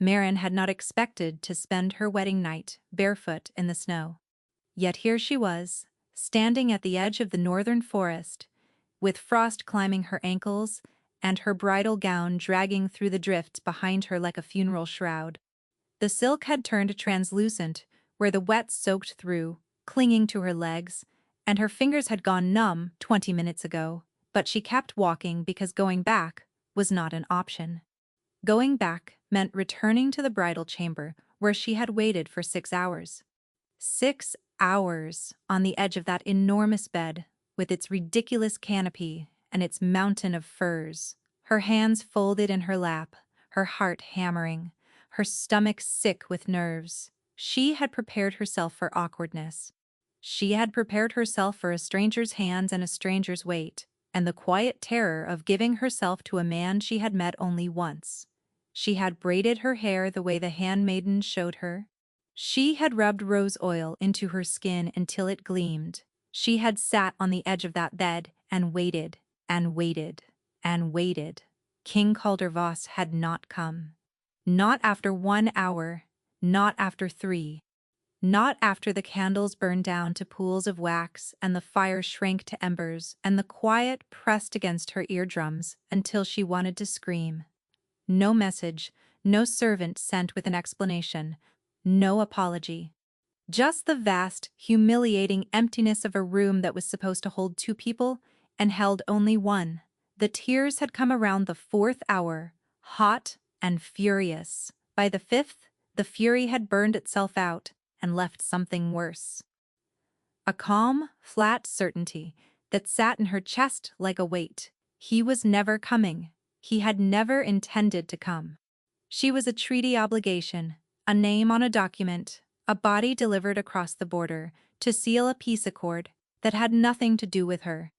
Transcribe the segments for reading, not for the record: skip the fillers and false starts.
Marin had not expected to spend her wedding night barefoot in the snow. Yet here she was, standing at the edge of the northern forest, with frost climbing her ankles and her bridal gown dragging through the drifts behind her like a funeral shroud. The silk had turned translucent where the wet soaked through, clinging to her legs, and her fingers had gone numb 20 minutes ago, but she kept walking because going back was not an option. Going back meant returning to the bridal chamber where she had waited for 6 hours. 6 hours on the edge of that enormous bed, with its ridiculous canopy and its mountain of furs, her hands folded in her lap, her heart hammering, her stomach sick with nerves. She had prepared herself for awkwardness. She had prepared herself for a stranger's hands and a stranger's weight, and the quiet terror of giving herself to a man she had met only once. She had braided her hair the way the handmaiden showed her. She had rubbed rose oil into her skin until it gleamed. She had sat on the edge of that bed and waited, and waited, and waited. King Caldervos had not come. Not after 1 hour, not after 3. Not after the candles burned down to pools of wax and the fire shrank to embers and the quiet pressed against her eardrums until she wanted to scream. No message, no servant sent with an explanation, no apology. Just the vast, humiliating emptiness of a room that was supposed to hold 2 people and held only 1. The tears had come around the 4th hour, hot and furious. By the 5th, the fury had burned itself out and left something worse. A calm, flat certainty that sat in her chest like a weight. He was never coming. He had never intended to come. She was a treaty obligation, a name on a document, a body delivered across the border to seal a peace accord that had nothing to do with her.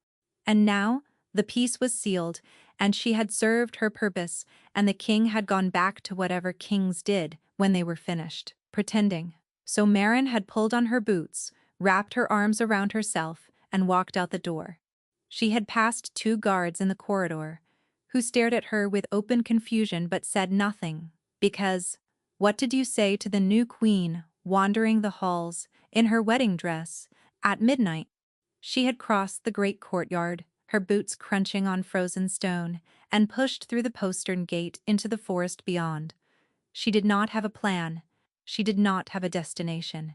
And now, the peace was sealed, and she had served her purpose, and the king had gone back to whatever kings did when they were finished, pretending. So Marin had pulled on her boots, wrapped her arms around herself, and walked out the door. She had passed 2 guards in the corridor, who stared at her with open confusion but said nothing, because, what did you say to the new queen wandering the halls in her wedding dress at midnight? She had crossed the great courtyard, her boots crunching on frozen stone, and pushed through the postern gate into the forest beyond. She did not have a plan. She did not have a destination.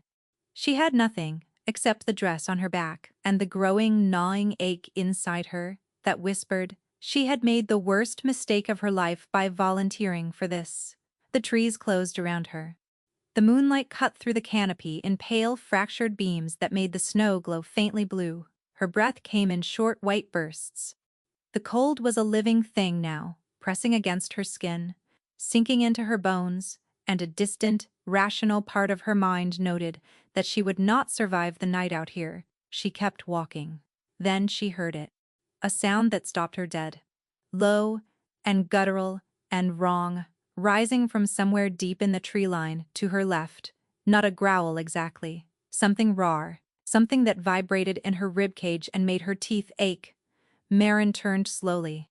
She had nothing except the dress on her back and the growing, gnawing ache inside her that whispered she had made the worst mistake of her life by volunteering for this. The trees closed around her. The moonlight cut through the canopy in pale, fractured beams that made the snow glow faintly blue. Her breath came in short white bursts. The cold was a living thing now, pressing against her skin, sinking into her bones, and a distant, rational part of her mind noted that she would not survive the night out here. She kept walking. Then she heard it. A sound that stopped her dead. Low and guttural and wrong, rising from somewhere deep in the tree line to her left. Not a growl exactly. Something raw, something that vibrated in her ribcage and made her teeth ache. Marin turned slowly.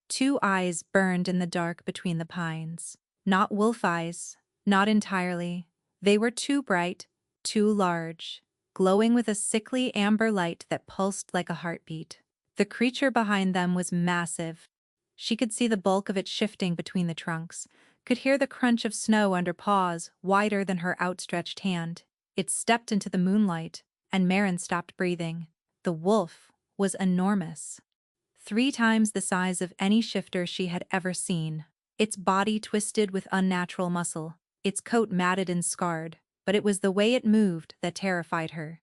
2 eyes burned in the dark between the pines. Not wolf eyes, not entirely. They were too bright, too large, glowing with a sickly amber light that pulsed like a heartbeat. The creature behind them was massive. She could see the bulk of it shifting between the trunks, could hear the crunch of snow under paws wider than her outstretched hand. It stepped into the moonlight, and Marin stopped breathing. The wolf was enormous. 3 times the size of any shifter she had ever seen. Its body twisted with unnatural muscle, its coat matted and scarred, but it was the way it moved that terrified her.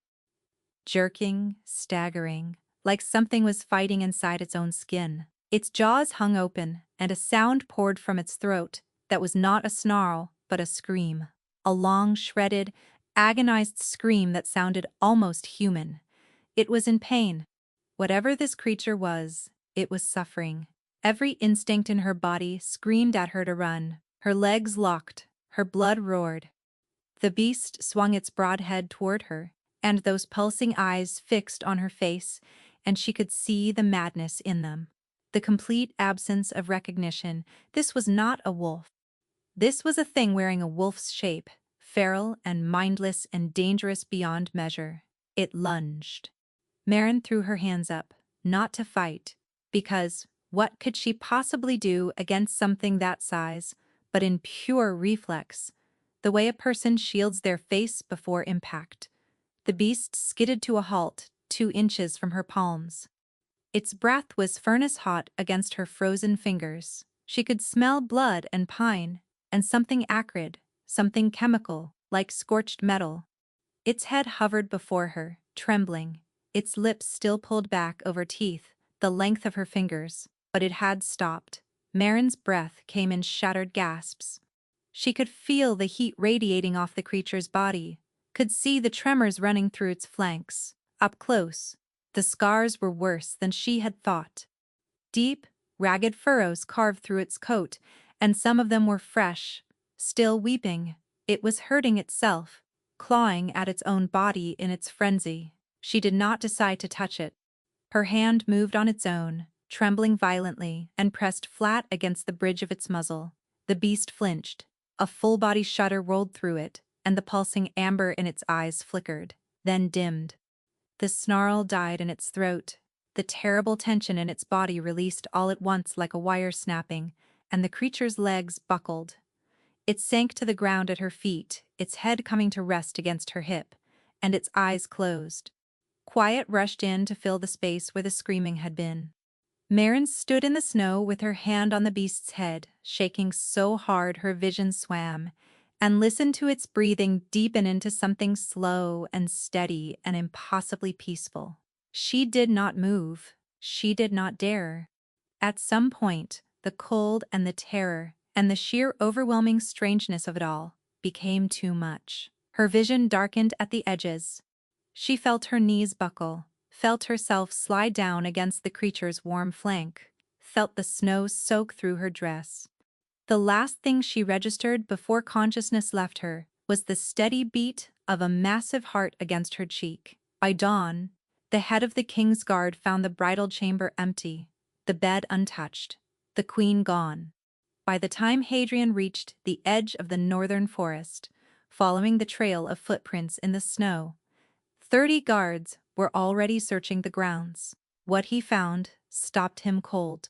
Jerking, staggering, like something was fighting inside its own skin. Its jaws hung open, and a sound poured from its throat that was not a snarl, but a scream. A long, shredded, agonized scream that sounded almost human. It was in pain. Whatever this creature was, it was suffering. Every instinct in her body screamed at her to run. Her legs locked, her blood roared. The beast swung its broad head toward her, and those pulsing eyes fixed on her face, and she could see the madness in them. The complete absence of recognition. This was not a wolf. This was a thing wearing a wolf's shape, feral and mindless and dangerous beyond measure. It lunged. Marin threw her hands up, not to fight, because what could she possibly do against something that size, but in pure reflex, the way a person shields their face before impact. The beast skidded to a halt 2 inches from her palms. Its breath was furnace-hot against her frozen fingers. She could smell blood and pine, and something acrid, something chemical, like scorched metal. Its head hovered before her, trembling, its lips still pulled back over teeth, the length of her fingers, but it had stopped. Marin's breath came in shattered gasps. She could feel the heat radiating off the creature's body, could see the tremors running through its flanks. Up close, the scars were worse than she had thought. Deep, ragged furrows carved through its coat, and some of them were fresh, still weeping. It was hurting itself, clawing at its own body in its frenzy. She did not decide to touch it. Her hand moved on its own, trembling violently, and pressed flat against the bridge of its muzzle. The beast flinched. A full-body shudder rolled through it, and the pulsing amber in its eyes flickered, then dimmed. The snarl died in its throat. The terrible tension in its body released all at once like a wire snapping, and the creature's legs buckled. It sank to the ground at her feet, its head coming to rest against her hip, and its eyes closed. Quiet rushed in to fill the space where the screaming had been. Marin stood in the snow with her hand on the beast's head, shaking so hard her vision swam, and listened to its breathing deepen into something slow and steady and impossibly peaceful. She did not move. She did not dare. At some point, the cold and the terror and the sheer overwhelming strangeness of it all became too much. Her vision darkened at the edges. She felt her knees buckle, felt herself slide down against the creature's warm flank, felt the snow soak through her dress. The last thing she registered before consciousness left her was the steady beat of a massive heart against her cheek. By dawn, the head of the king's guard found the bridal chamber empty, the bed untouched, the queen gone. By the time Hadrian reached the edge of the northern forest, following the trail of footprints in the snow, 30 guards were already searching the grounds. What he found stopped him cold.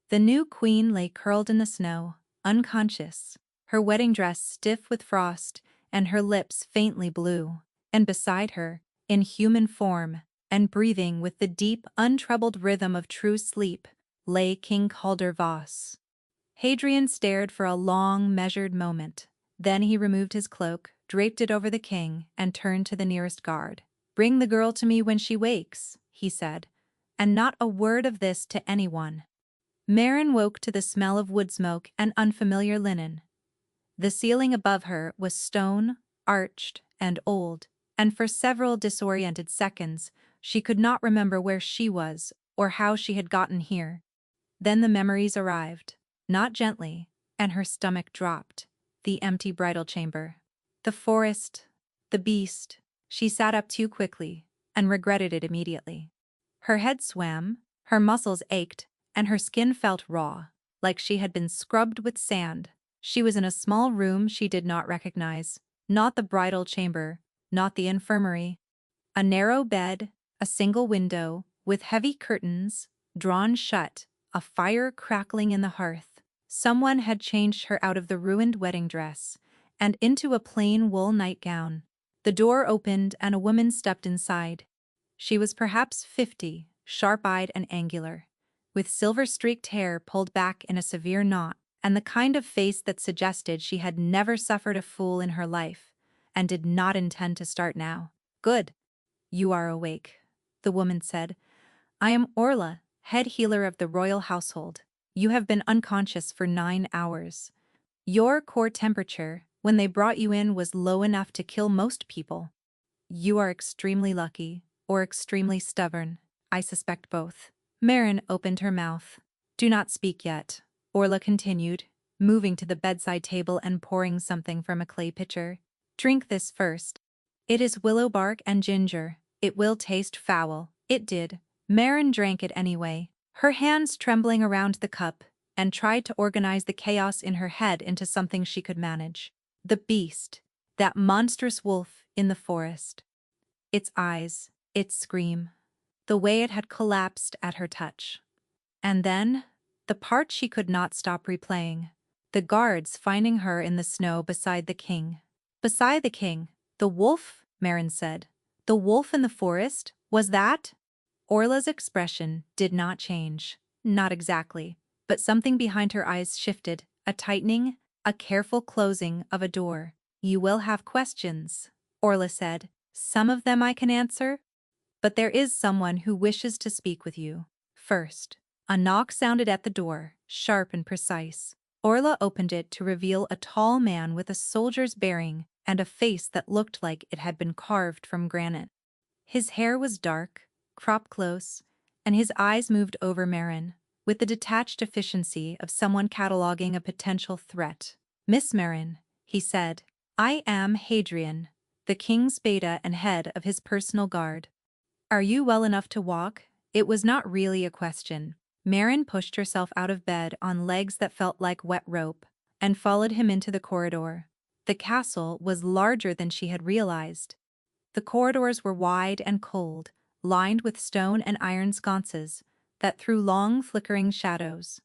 The new queen lay curled in the snow, unconscious, her wedding dress stiff with frost and her lips faintly blue, and beside her, in human form, and breathing with the deep, untroubled rhythm of true sleep, lay King Calder Voss. Hadrian stared for a long, measured moment. Then he removed his cloak, draped it over the king, and turned to the nearest guard. "Bring the girl to me when she wakes," he said, "and not a word of this to anyone." Marin woke to the smell of wood smoke and unfamiliar linen. The ceiling above her was stone, arched, and old, and for several disoriented seconds she could not remember where she was or how she had gotten here. Then the memories arrived, not gently, and her stomach dropped. The empty bridal chamber. The forest. The beast. She sat up too quickly, and regretted it immediately. Her head swam, her muscles ached, and her skin felt raw, like she had been scrubbed with sand. She was in a small room she did not recognize, not the bridal chamber, not the infirmary. A narrow bed, a single window, with heavy curtains, drawn shut, a fire crackling in the hearth. Someone had changed her out of the ruined wedding dress, and into a plain wool nightgown. The door opened and a woman stepped inside. She was perhaps 50, sharp-eyed and angular, with silver-streaked hair pulled back in a severe knot, and the kind of face that suggested she had never suffered a fool in her life, and did not intend to start now. "Good. You are awake," the woman said. "I am Orla, head healer of the royal household. You have been unconscious for 9 hours. Your core temperature, when they brought you in, was low enough to kill most people. You are extremely lucky, or extremely stubborn. I suspect both." Marin opened her mouth. "Do not speak yet," Orla continued, moving to the bedside table and pouring something from a clay pitcher. "Drink this first. It is willow bark and ginger. It will taste foul." It did. Marin drank it anyway, her hands trembling around the cup, and tried to organize the chaos in her head into something she could manage. The beast, that monstrous wolf in the forest. Its eyes, its scream, the way it had collapsed at her touch. And then, the part she could not stop replaying. The guards finding her in the snow beside the king. Beside the king, the wolf, Marin said. The wolf in the forest, was that? Orla's expression did not change. Not exactly, but something behind her eyes shifted, a tightening, a careful closing of a door. You will have questions, Orla said. Some of them I can answer, but there is someone who wishes to speak with you. First. A knock sounded at the door, sharp and precise. Orla opened it to reveal a tall man with a soldier's bearing and a face that looked like it had been carved from granite. His hair was dark, cropped close, and his eyes moved over Marin, with the detached efficiency of someone cataloging a potential threat. Miss Marin, he said, I am Hadrian, the king's beta and head of his personal guard. Are you well enough to walk? It was not really a question. Marin pushed herself out of bed on legs that felt like wet rope and followed him into the corridor. The castle was larger than she had realized. The corridors were wide and cold, lined with stone and iron sconces that threw long flickering shadows.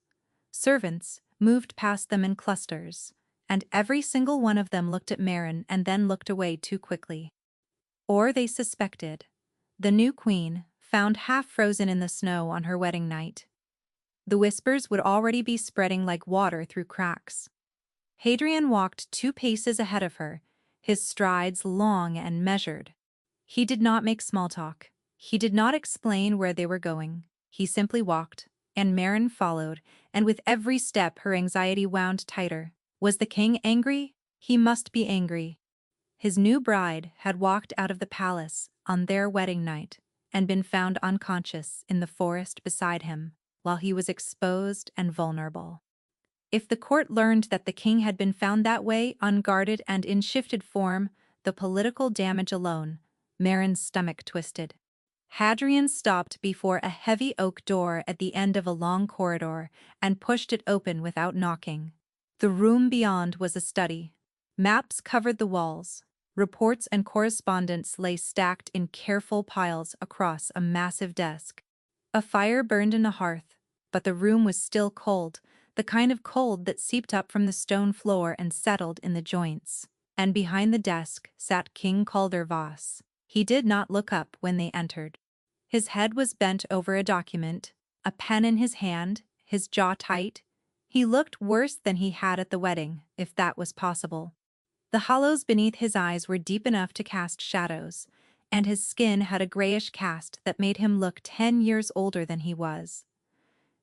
Servants moved past them in clusters, and every single one of them looked at Marin and then looked away too quickly. Or they suspected. The new queen, found half frozen in the snow on her wedding night. The whispers would already be spreading like water through cracks. Hadrian walked 2 paces ahead of her, his strides long and measured. He did not make small talk. He did not explain where they were going. He simply walked, and Marin followed, and with every step her anxiety wound tighter. Was the king angry? He must be angry. His new bride had walked out of the palace on their wedding night and been found unconscious in the forest beside him, while he was exposed and vulnerable. If the court learned that the king had been found that way, unguarded and in shifted form, the political damage alone, Marin's stomach twisted. Hadrian stopped before a heavy oak door at the end of a long corridor and pushed it open without knocking. The room beyond was a study. Maps covered the walls. Reports and correspondence lay stacked in careful piles across a massive desk. A fire burned in the hearth, but the room was still cold, the kind of cold that seeped up from the stone floor and settled in the joints. And behind the desk sat King Calder Voss. He did not look up when they entered. His head was bent over a document, a pen in his hand, his jaw tight. He looked worse than he had at the wedding, if that was possible. The hollows beneath his eyes were deep enough to cast shadows, and his skin had a grayish cast that made him look 10 years older than he was.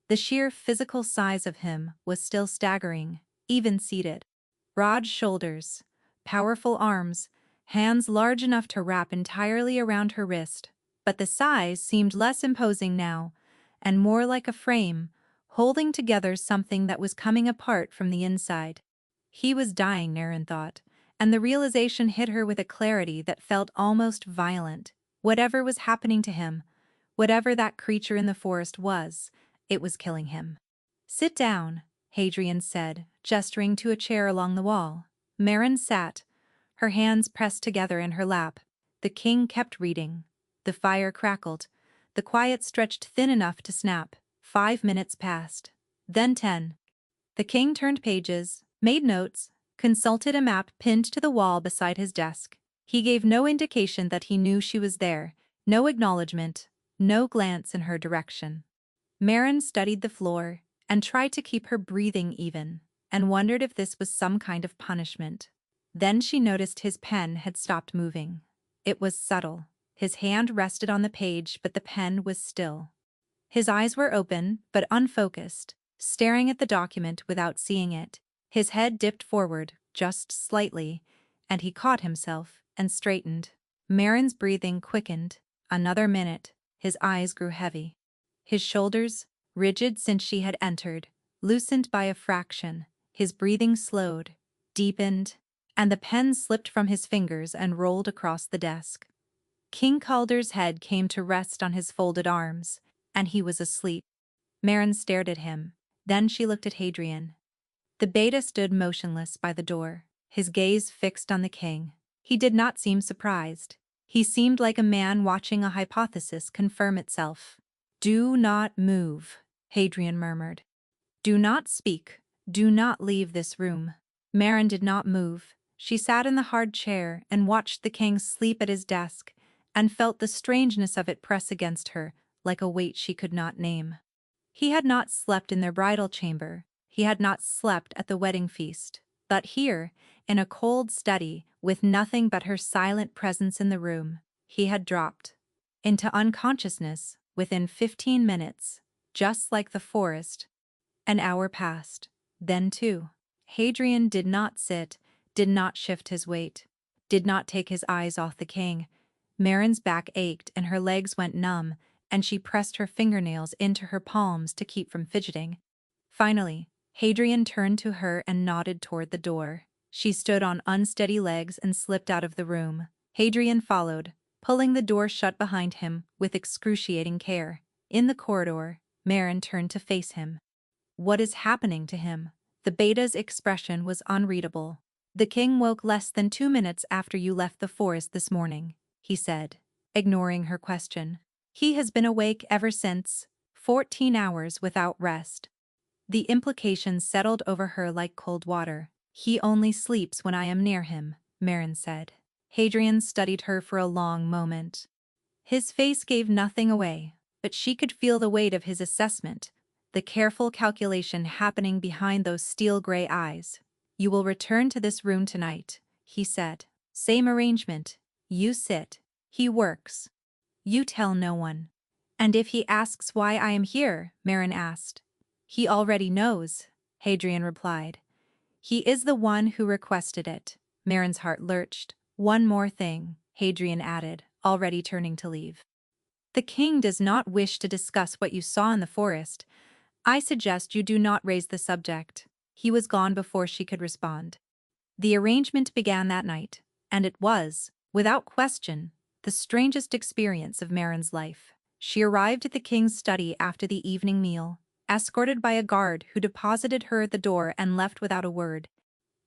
The sheer physical size of him was still staggering, even seated. Broad shoulders, powerful arms, hands large enough to wrap entirely around her wrist, but the size seemed less imposing now, and more like a frame, holding together something that was coming apart from the inside. He was dying, Marin thought, and the realization hit her with a clarity that felt almost violent. Whatever was happening to him, whatever that creature in the forest was, it was killing him. Sit down, Hadrian said, gesturing to a chair along the wall. Marin sat, her hands pressed together in her lap. The king kept reading. The fire crackled. The quiet stretched thin enough to snap. 5 minutes passed. Then 10. The king turned pages, made notes, consulted a map pinned to the wall beside his desk. He gave no indication that he knew she was there, no acknowledgement, no glance in her direction. Marin studied the floor and tried to keep her breathing even, and wondered if this was some kind of punishment. Then she noticed his pen had stopped moving. It was subtle. His hand rested on the page, but the pen was still. His eyes were open, but unfocused, staring at the document without seeing it. His head dipped forward, just slightly, and he caught himself and straightened. Marin's breathing quickened. Another minute. His eyes grew heavy. His shoulders, rigid since she had entered, loosened by a fraction. His breathing slowed, deepened, and the pen slipped from his fingers and rolled across the desk. King Calder's head came to rest on his folded arms, and he was asleep. Marin stared at him. Then she looked at Hadrian. The beta stood motionless by the door, his gaze fixed on the king. He did not seem surprised. He seemed like a man watching a hypothesis confirm itself. "Do not move," Hadrian murmured. "Do not speak. Do not leave this room." Marin did not move. She sat in the hard chair and watched the king sleep at his desk, and felt the strangeness of it press against her like a weight she could not name. He had not slept in their bridal chamber. He had not slept at the wedding feast. But here, in a cold study, with nothing but her silent presence in the room, he had dropped into unconsciousness within 15 minutes, just like the forest. An hour passed. Then too. Hadrian did not sit, did not shift his weight, did not take his eyes off the king. Marin's back ached and her legs went numb, and she pressed her fingernails into her palms to keep from fidgeting. Finally, Hadrian turned to her and nodded toward the door. She stood on unsteady legs and slipped out of the room. Hadrian followed, pulling the door shut behind him with excruciating care. In the corridor, Marin turned to face him. What is happening to him? The beta's expression was unreadable. "The king woke less than 2 minutes after you left the forest this morning," he said, ignoring her question. "He has been awake ever since, 14 hours without rest." The implication settled over her like cold water. "He only sleeps when I am near him," Marin said. Hadrian studied her for a long moment. His face gave nothing away, but she could feel the weight of his assessment, the careful calculation happening behind those steel-gray eyes. "You will return to this room tonight," he said. "Same arrangement. You sit. He works. You tell no one." "And if he asks why I am here?" Marin asked. "He already knows," Hadrian replied. "He is the one who requested it." Marin's heart lurched. "One more thing," Hadrian added, already turning to leave. "The king does not wish to discuss what you saw in the forest. I suggest you do not raise the subject." He was gone before she could respond. The arrangement began that night, and it was, without question, the strangest experience of Marin's life. She arrived at the king's study after the evening meal, escorted by a guard who deposited her at the door and left without a word.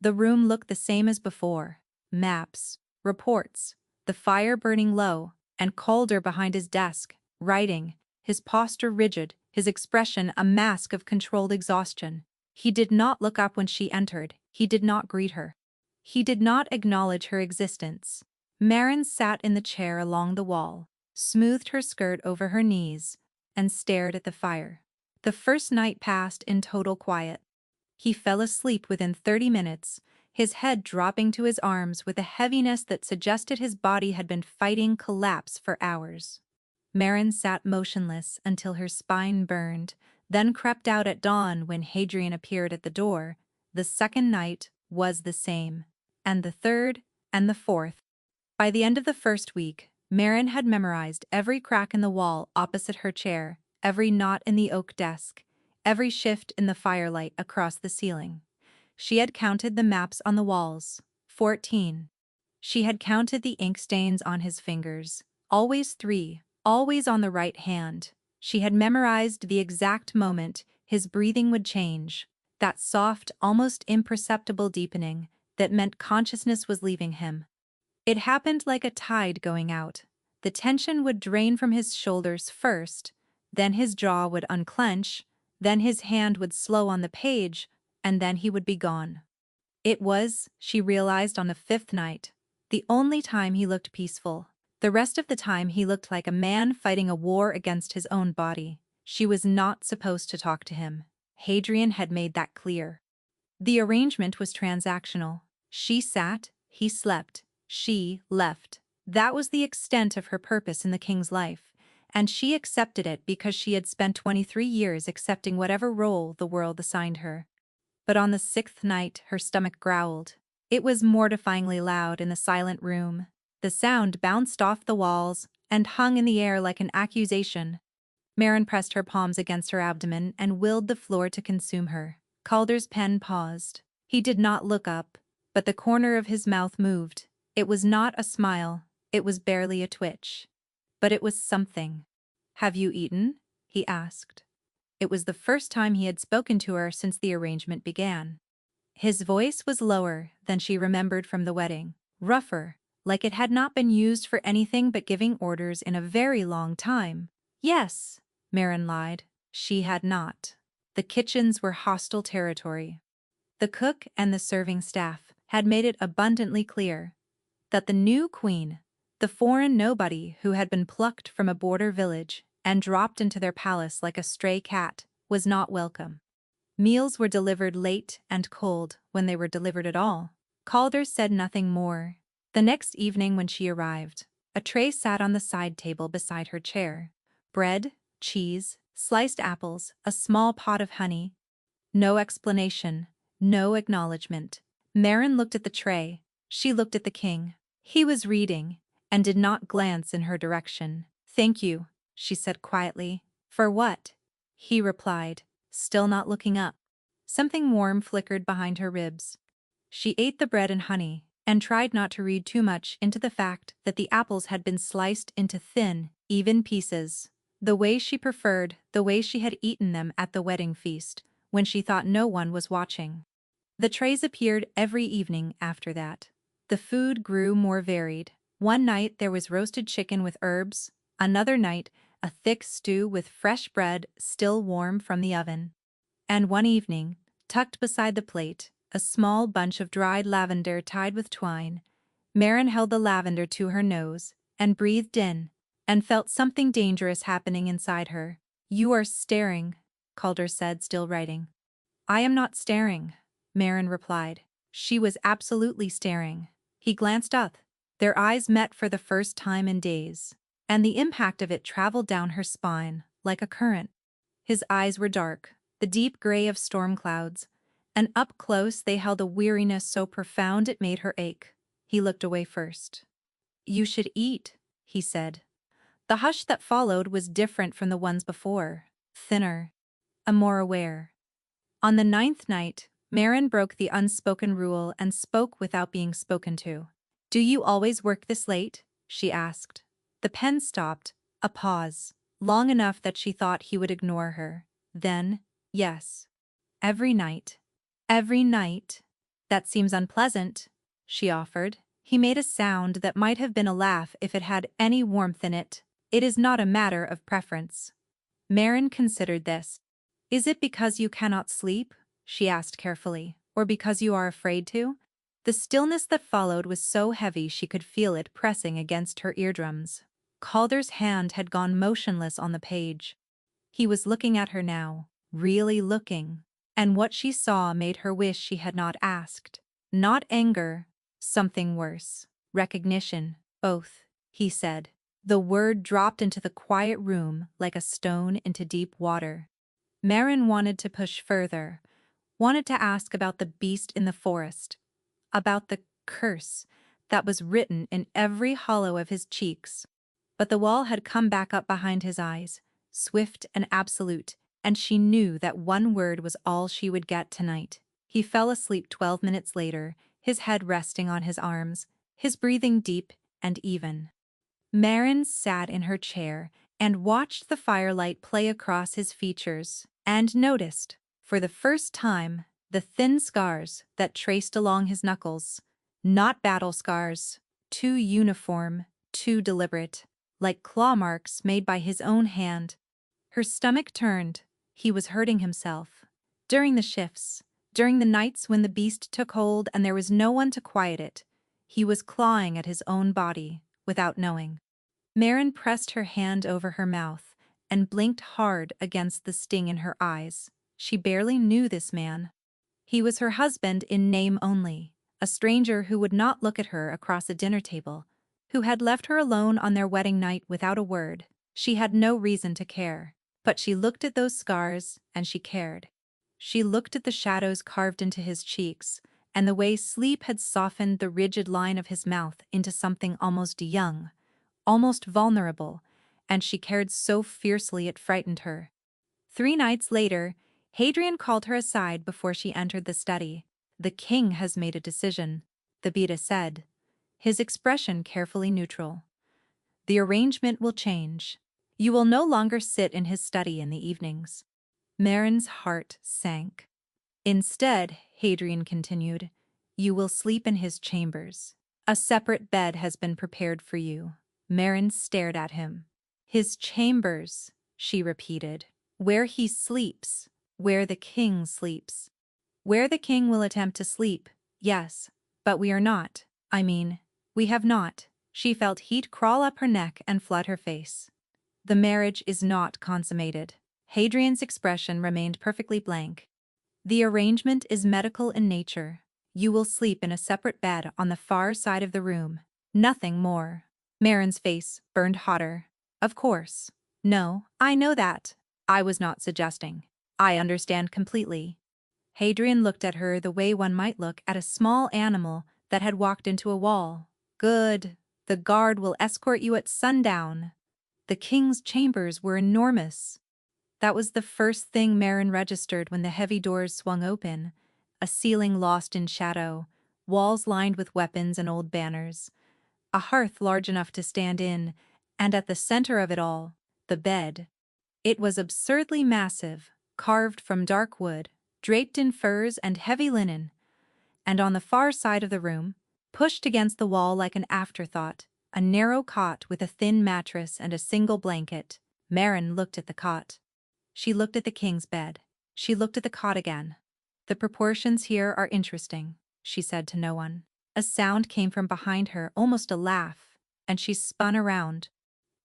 The room looked the same as before. Maps, reports, the fire burning low, and Calder behind his desk, writing, his posture rigid, his expression a mask of controlled exhaustion. He did not look up when she entered. He did not greet her. He did not acknowledge her existence. Marin sat in the chair along the wall, smoothed her skirt over her knees, and stared at the fire. The first night passed in total quiet. He fell asleep within 30 minutes, his head dropping to his arms with a heaviness that suggested his body had been fighting collapse for hours. Marin sat motionless until her spine burned, then crept out at dawn when Hadrian appeared at the door. The second night was the same, and the third, and the fourth. By the end of the first week, Marin had memorized every crack in the wall opposite her chair, every knot in the oak desk, every shift in the firelight across the ceiling. She had counted the maps on the walls, 14. She had counted the ink stains on his fingers, always 3, always on the right hand. She had memorized the exact moment his breathing would change, that soft, almost imperceptible deepening that meant consciousness was leaving him. It happened like a tide going out. The tension would drain from his shoulders first, then his jaw would unclench, then his hand would slow on the page, and then he would be gone. It was, she realized on the 5th night, the only time he looked peaceful. The rest of the time he looked like a man fighting a war against his own body. She was not supposed to talk to him. Hadrian had made that clear. The arrangement was transactional. She sat, he slept, she left. That was the extent of her purpose in the king's life, and she accepted it because she had spent 23 years accepting whatever role the world assigned her. But on the 6th night her stomach growled. It was mortifyingly loud in the silent room. The sound bounced off the walls and hung in the air like an accusation. Marin pressed her palms against her abdomen and willed the floor to consume her. Calder's pen paused. He did not look up, but the corner of his mouth moved. It was not a smile, it was barely a twitch. But it was something. "Have you eaten?" he asked. It was the first time he had spoken to her since the arrangement began. His voice was lower than she remembered from the wedding, rougher, like it had not been used for anything but giving orders in a very long time. Yes, Marin lied. She had not. The kitchens were hostile territory. The cook and the serving staff had made it abundantly clear that the new queen, the foreign nobody who had been plucked from a border village and dropped into their palace like a stray cat, was not welcome. Meals were delivered late and cold when they were delivered at all. Calder said nothing more. The next evening when she arrived, a tray sat on the side table beside her chair. Bread, cheese, sliced apples, a small pot of honey. No explanation, no acknowledgement. Marin looked at the tray. She looked at the king. He was reading, and did not glance in her direction. "Thank you," she said quietly. "For what?" he replied, still not looking up. Something warm flickered behind her ribs. She ate the bread and honey, and tried not to read too much into the fact that the apples had been sliced into thin, even pieces. The way she preferred, the way she had eaten them at the wedding feast, when she thought no one was watching. The trays appeared every evening after that. The food grew more varied. One night there was roasted chicken with herbs, another night a thick stew with fresh bread still warm from the oven. And one evening, tucked beside the plate, a small bunch of dried lavender tied with twine. Marin held the lavender to her nose and breathed in, and felt something dangerous happening inside her. "You are staring," Calder said, still writing. "I am not staring," Marin replied. She was absolutely staring. He glanced up. Their eyes met for the first time in days, and the impact of it traveled down her spine like a current. His eyes were dark, the deep gray of storm clouds, and up close they held a weariness so profound it made her ache. He looked away first. "You should eat," he said. The hush that followed was different from the ones before, thinner, and more aware. On the 9th night, Marin broke the unspoken rule and spoke without being spoken to. "Do you always work this late?" she asked. The pen stopped, a pause, long enough that she thought he would ignore her. Then, "Yes. Every night." "Every night? That seems unpleasant," she offered. He made a sound that might have been a laugh if it had any warmth in it. "It is not a matter of preference." Marin considered this. "Is it because you cannot sleep?" she asked carefully. "Or because you are afraid to?" The stillness that followed was so heavy she could feel it pressing against her eardrums. Calder's hand had gone motionless on the page. He was looking at her now, really looking, and what she saw made her wish she had not asked. Not anger, something worse. Recognition, both, he said. The word dropped into the quiet room like a stone into deep water. Marin wanted to push further, wanted to ask about the beast in the forest, about the curse that was written in every hollow of his cheeks. But the wall had come back up behind his eyes, swift and absolute, and she knew that one word was all she would get tonight. He fell asleep 12 minutes later, his head resting on his arms, his breathing deep and even. Marin sat in her chair and watched the firelight play across his features, and noticed, for the first time, the thin scars that traced along his knuckles. Not battle scars, too uniform, too deliberate, like claw marks made by his own hand. Her stomach turned. He was hurting himself. During the shifts, during the nights when the beast took hold and there was no one to quiet it, he was clawing at his own body, without knowing. Marin pressed her hand over her mouth and blinked hard against the sting in her eyes. She barely knew this man. He was her husband in name only, a stranger who would not look at her across a dinner table, who had left her alone on their wedding night without a word. She had no reason to care, but she looked at those scars and she cared. She looked at the shadows carved into his cheeks and the way sleep had softened the rigid line of his mouth into something almost young, almost vulnerable, and she cared so fiercely it frightened her. 3 nights later, Hadrian called her aside before she entered the study. "The king has made a decision," the Beta said, his expression carefully neutral. "The arrangement will change. You will no longer sit in his study in the evenings." Marin's heart sank. Instead, Hadrian continued, you will sleep in his chambers. A separate bed has been prepared for you. Marin stared at him. His chambers, she repeated. Where he sleeps. Where the king sleeps. Where the king will attempt to sleep, yes, but we are not. I mean, we have not. She felt heat crawl up her neck and flood her face. The marriage is not consummated. Hadrian's expression remained perfectly blank. The arrangement is medical in nature. You will sleep in a separate bed on the far side of the room. Nothing more. Marin's face burned hotter. Of course. No, I know that. I was not suggesting. I understand completely. Hadrian looked at her the way one might look at a small animal that had walked into a wall. Good. The guard will escort you at sundown. The king's chambers were enormous. That was the first thing Marin registered when the heavy doors swung open. A ceiling lost in shadow, walls lined with weapons and old banners, a hearth large enough to stand in, and at the center of it all, the bed. It was absurdly massive, carved from dark wood, draped in furs and heavy linen. And on the far side of the room, pushed against the wall like an afterthought, a narrow cot with a thin mattress and a single blanket. Marin looked at the cot. She looked at the king's bed. She looked at the cot again. The proportions here are interesting, she said to no one. A sound came from behind her, almost a laugh, and she spun around.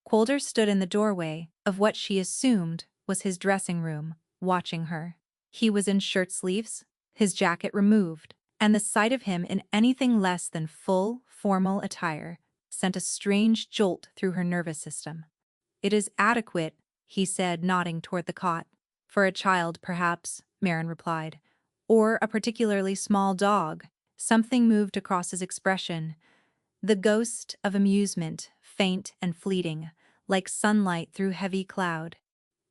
Quolder stood in the doorway of what she assumed was his dressing room, watching her. He was in shirt sleeves, his jacket removed, and the sight of him in anything less than full, formal attire sent a strange jolt through her nervous system. It is adequate, he said, nodding toward the cot. For a child, perhaps, Marin replied. Or a particularly small dog. Something moved across his expression. The ghost of amusement, faint and fleeting, like sunlight through heavy cloud.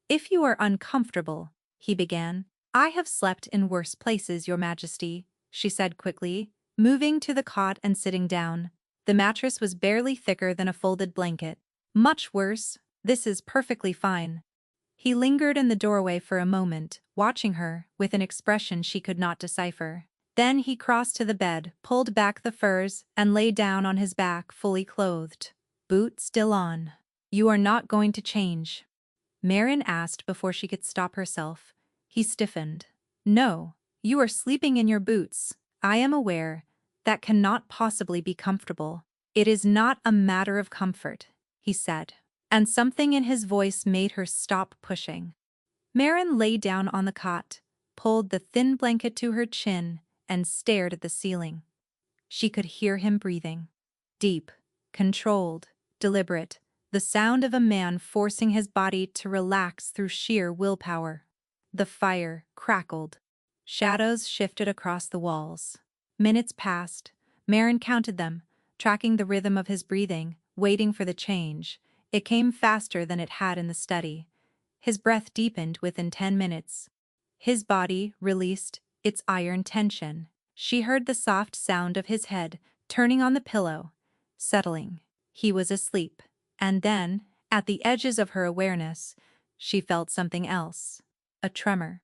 If you are uncomfortable, he began. I have slept in worse places, Your Majesty, she said quickly, moving to the cot and sitting down. The mattress was barely thicker than a folded blanket. Much worse. This is perfectly fine. He lingered in the doorway for a moment, watching her with an expression she could not decipher. Then he crossed to the bed, pulled back the furs, and lay down on his back, fully clothed. Boots still on. You are not going to change? Marin asked before she could stop herself. He stiffened. No, you are sleeping in your boots. I am aware. That cannot possibly be comfortable. It is not a matter of comfort, he said. And something in his voice made her stop pushing. Marin lay down on the cot, pulled the thin blanket to her chin, and stared at the ceiling. She could hear him breathing. Deep, controlled, deliberate, the sound of a man forcing his body to relax through sheer willpower. The fire crackled. Shadows shifted across the walls. Minutes passed. Marin counted them, tracking the rhythm of his breathing, waiting for the change. It came faster than it had in the study. His breath deepened within 10 minutes. His body released its iron tension. She heard the soft sound of his head turning on the pillow, settling. He was asleep. And then, at the edges of her awareness, she felt something else. A tremor.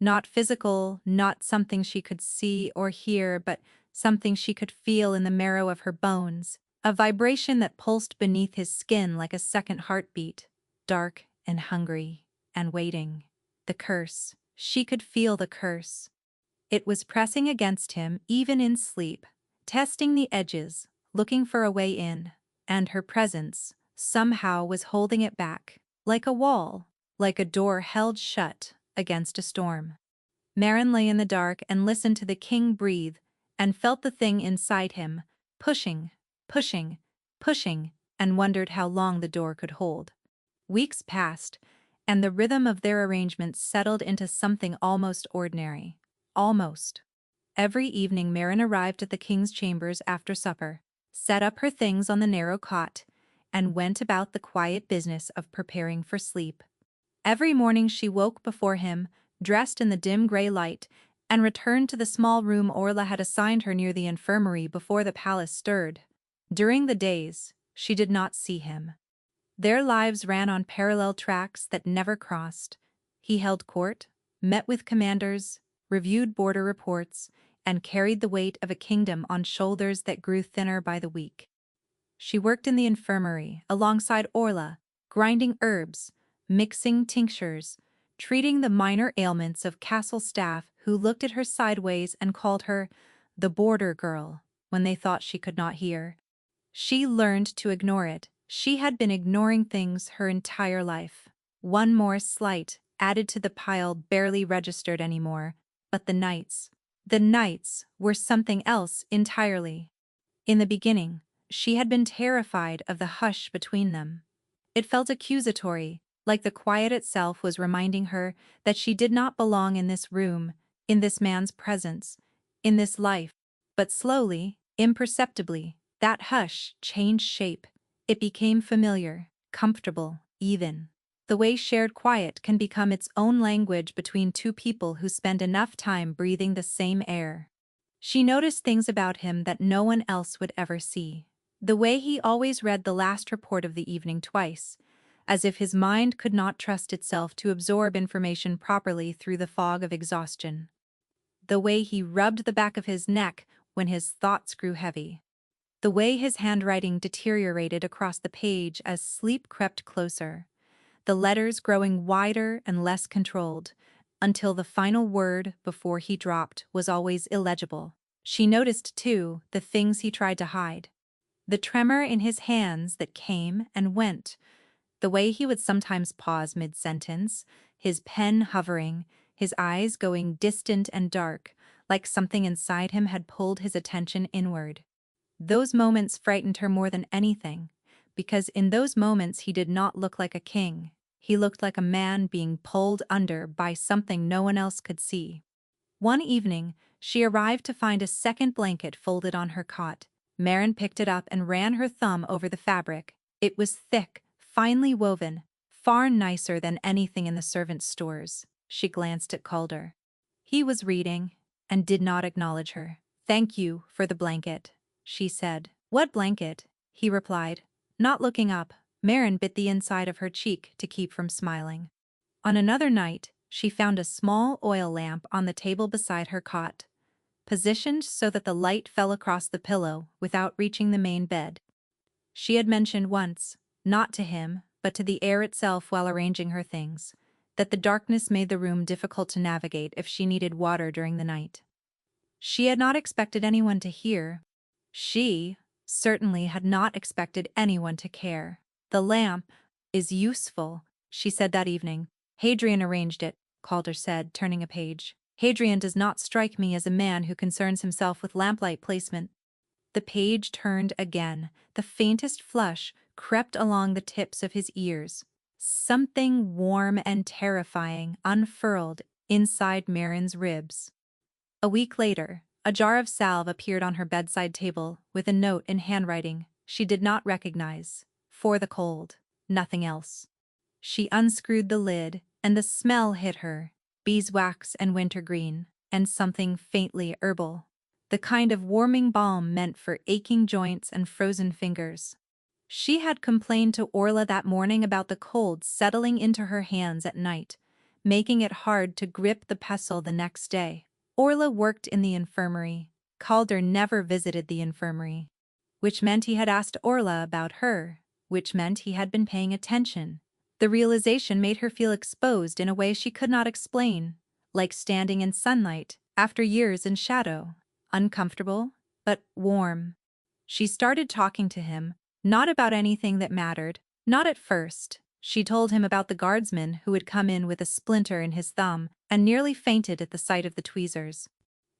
Not physical, not something she could see or hear, but something she could feel in the marrow of her bones. A vibration that pulsed beneath his skin like a second heartbeat, dark and hungry, and waiting. The curse. She could feel the curse. It was pressing against him even in sleep, testing the edges, looking for a way in, and her presence somehow was holding it back, like a wall, like a door held shut against a storm. Marin lay in the dark and listened to the king breathe and felt the thing inside him, pushing, pushing, pushing, and wondered how long the door could hold. Weeks passed, and the rhythm of their arrangement settled into something almost ordinary. Almost. Every evening Marin arrived at the king's chambers after supper, set up her things on the narrow cot, and went about the quiet business of preparing for sleep. Every morning she woke before him, dressed in the dim gray light, and returned to the small room Orla had assigned her near the infirmary before the palace stirred. During the days, she did not see him. Their lives ran on parallel tracks that never crossed. He held court, met with commanders, reviewed border reports, and carried the weight of a kingdom on shoulders that grew thinner by the week. She worked in the infirmary alongside Orla, grinding herbs, mixing tinctures, treating the minor ailments of castle staff who looked at her sideways and called her the border girl when they thought she could not hear. She learned to ignore it. She had been ignoring things her entire life. One more slight added to the pile barely registered anymore, but the nights. The nights were something else entirely. In the beginning, she had been terrified of the hush between them. It felt accusatory, like the quiet itself was reminding her that she did not belong in this room, in this man's presence, in this life. But slowly, imperceptibly, that hush changed shape. It became familiar, comfortable, even. The way shared quiet can become its own language between two people who spend enough time breathing the same air. She noticed things about him that no one else would ever see. The way he always read the last report of the evening twice, as if his mind could not trust itself to absorb information properly through the fog of exhaustion. The way he rubbed the back of his neck when his thoughts grew heavy. The way his handwriting deteriorated across the page as sleep crept closer. The letters growing wider and less controlled, until the final word before he dropped was always illegible. She noticed, too, the things he tried to hide. The tremor in his hands that came and went, the way he would sometimes pause mid-sentence, his pen hovering, his eyes going distant and dark, like something inside him had pulled his attention inward. Those moments frightened her more than anything, because in those moments he did not look like a king. He looked like a man being pulled under by something no one else could see. One evening, she arrived to find a second blanket folded on her cot. Marin picked it up and ran her thumb over the fabric. It was thick, finely woven, far nicer than anything in the servants' stores. She glanced at Calder. He was reading, and did not acknowledge her. "Thank you for the blanket," she said. "What blanket?" he replied. Not looking up, Marin bit the inside of her cheek to keep from smiling. On another night, she found a small oil lamp on the table beside her cot, positioned so that the light fell across the pillow without reaching the main bed. She had mentioned once, not to him, but to the air itself while arranging her things, that the darkness made the room difficult to navigate if she needed water during the night. She had not expected anyone to hear. She certainly had not expected anyone to care. "The lamp is useful," she said that evening. "Hadrian arranged it," Calder said, turning a page. "Hadrian does not strike me as a man who concerns himself with lamplight placement." The page turned again. The faintest flush crept along the tips of his ears. Something warm and terrifying unfurled inside Marin's ribs. A week later, a jar of salve appeared on her bedside table with a note in handwriting she did not recognize. "For the cold, nothing else." She unscrewed the lid, and the smell hit her, beeswax and wintergreen, and something faintly herbal. The kind of warming balm meant for aching joints and frozen fingers. She had complained to Orla that morning about the cold settling into her hands at night, making it hard to grip the pestle the next day. Orla worked in the infirmary. Calder never visited the infirmary, which meant he had asked Orla about her, which meant he had been paying attention. The realization made her feel exposed in a way she could not explain, like standing in sunlight after years in shadow. Uncomfortable, but warm. She started talking to him, not about anything that mattered, not at first. She told him about the guardsman who had come in with a splinter in his thumb and nearly fainted at the sight of the tweezers.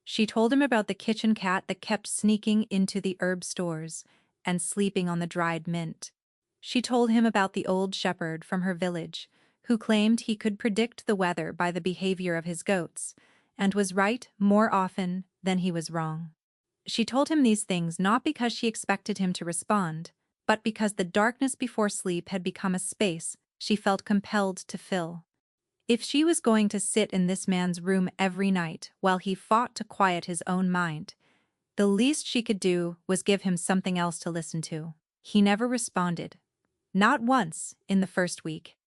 She told him about the kitchen cat that kept sneaking into the herb stores and sleeping on the dried mint. She told him about the old shepherd from her village, who claimed he could predict the weather by the behavior of his goats, and was right more often than he was wrong. She told him these things not because she expected him to respond, but because the darkness before sleep had become a space she felt compelled to fill. If she was going to sit in this man's room every night while he fought to quiet his own mind, the least she could do was give him something else to listen to. He never responded. Not once in the first week.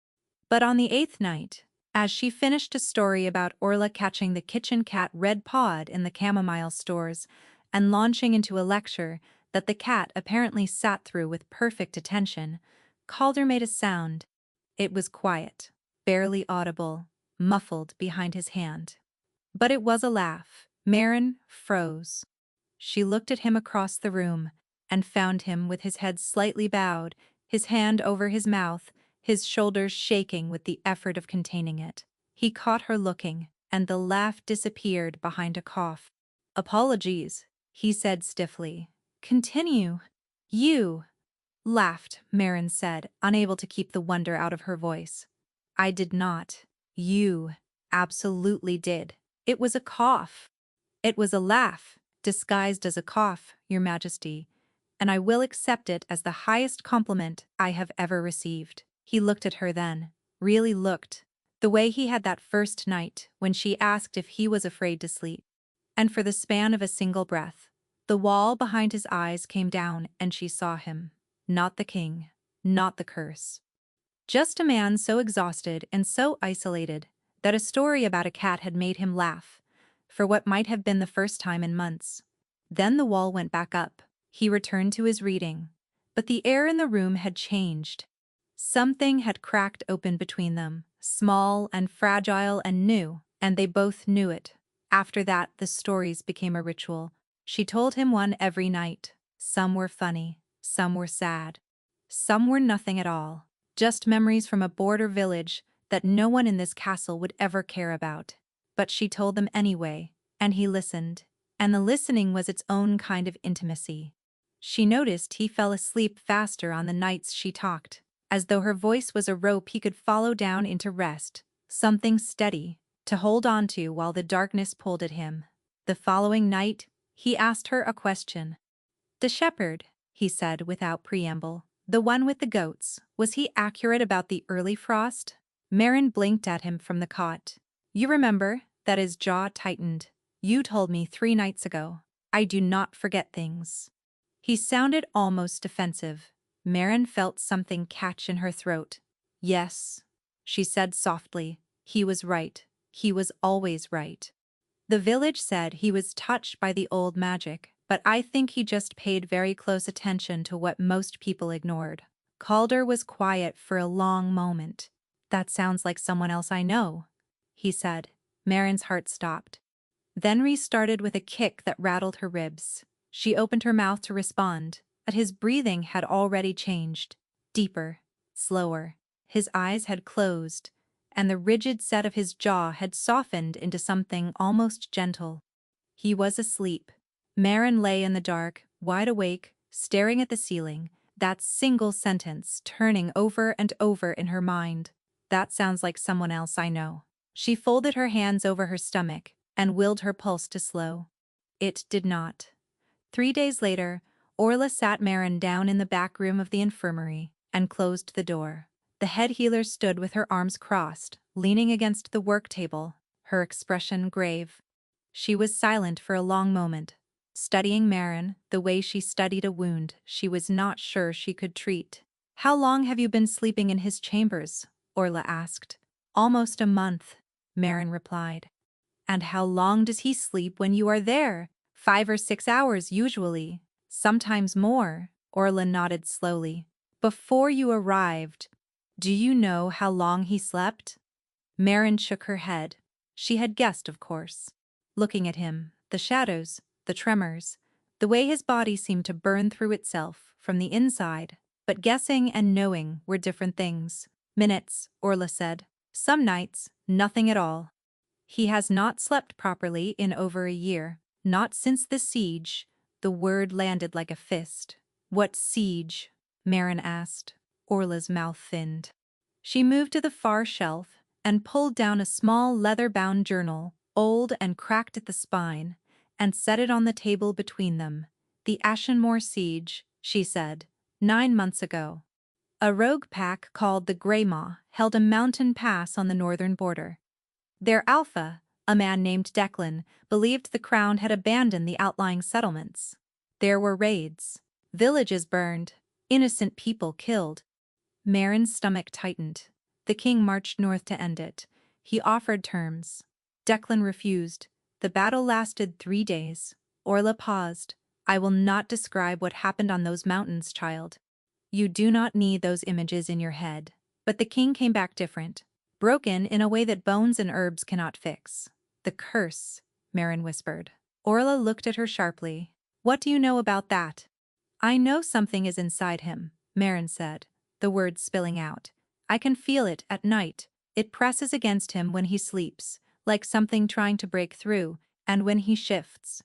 But on the 8th night, As she finished a story about Orla catching the kitchen cat red pawed in the chamomile stores and launching into a lecture that the cat apparently sat through with perfect attention, Calder made a sound. It was quiet, barely audible, muffled behind his hand. But it was a laugh. Marin froze. She looked at him across the room and found him with his head slightly bowed, his hand over his mouth, his shoulders shaking with the effort of containing it. He caught her looking, and the laugh disappeared behind a cough. "Apologies," he said stiffly. "Continue." "You laughed," Marin said, unable to keep the wonder out of her voice. "I did not. You absolutely did. It was a cough. It was a laugh, disguised as a cough, Your Majesty, and I will accept it as the highest compliment I have ever received." He looked at her then, really looked, the way he had that first night when she asked if he was afraid to sleep. And for the span of a single breath, the wall behind his eyes came down and she saw him. Not the king, not the curse. Just a man so exhausted and so isolated that a story about a cat had made him laugh, for what might have been the first time in months. Then the wall went back up. He returned to his reading. But the air in the room had changed. Something had cracked open between them, small and fragile and new, and they both knew it. After that, the stories became a ritual. She told him one every night. Some were funny, some were sad, some were nothing at all. Just memories from a border village that no one in this castle would ever care about. But she told them anyway, and he listened, and the listening was its own kind of intimacy. She noticed he fell asleep faster on the nights she talked, as though her voice was a rope he could follow down into rest, something steady to hold on to while the darkness pulled at him. The following night, he asked her a question. "The shepherd," he said without preamble, "the one with the goats, was he accurate about the early frost?" Marin blinked at him from the cot. "You remember?" That his jaw tightened. "You told me 3 nights ago. I do not forget things." He sounded almost defensive. Marin felt something catch in her throat. "Yes," she said softly. "He was right. He was always right. The village said he was touched by the old magic, but I think he just paid very close attention to what most people ignored." Calder was quiet for a long moment. "That sounds like someone else I know," he said. Marin's heart stopped, then restarted with a kick that rattled her ribs. She opened her mouth to respond, but his breathing had already changed. Deeper, slower. His eyes had closed, and the rigid set of his jaw had softened into something almost gentle. He was asleep. Marin lay in the dark, wide awake, staring at the ceiling, that single sentence turning over and over in her mind. "That sounds like someone else I know." She folded her hands over her stomach and willed her pulse to slow. It did not. 3 days later, Orla sat Marin down in the back room of the infirmary and closed the door. The head healer stood with her arms crossed, leaning against the work table, her expression grave. She was silent for a long moment, studying Marin the way she studied a wound she was not sure she could treat. "How long have you been sleeping in his chambers?" Orla asked. "Almost a month," Marin replied. "And how long does he sleep when you are there?" 5 or 6 hours usually, sometimes more," Orla nodded slowly. "Before you arrived, do you know how long he slept?" Marin shook her head. She had guessed, of course. Looking at him, the shadows, the tremors, the way his body seemed to burn through itself from the inside. But guessing and knowing were different things. "Minutes," Orla said. "Some nights, nothing at all. He has not slept properly in over a year. Not since the siege." The word landed like a fist. "What siege?" Marin asked. Orla's mouth thinned. She moved to the far shelf and pulled down a small leather-bound journal, old and cracked at the spine, and set it on the table between them. "The Ashenmoor siege," she said, 9 months ago. A rogue pack called the Greymaw held a mountain pass on the northern border. Their alpha, a man named Declan, believed the crown had abandoned the outlying settlements. There were raids, villages burned, innocent people killed. Marin's stomach tightened. The king marched north to end it. He offered terms. Declan refused. The battle lasted 3 days. Orla paused. I will not describe what happened on those mountains, child. You do not need those images in your head. But the king came back different. Broken in a way that bones and herbs cannot fix. The curse, Marin whispered. Orla looked at her sharply. What do you know about that? I know something is inside him, Marin said, the words spilling out. I can feel it at night. It presses against him when he sleeps, like something trying to break through, and when he shifts.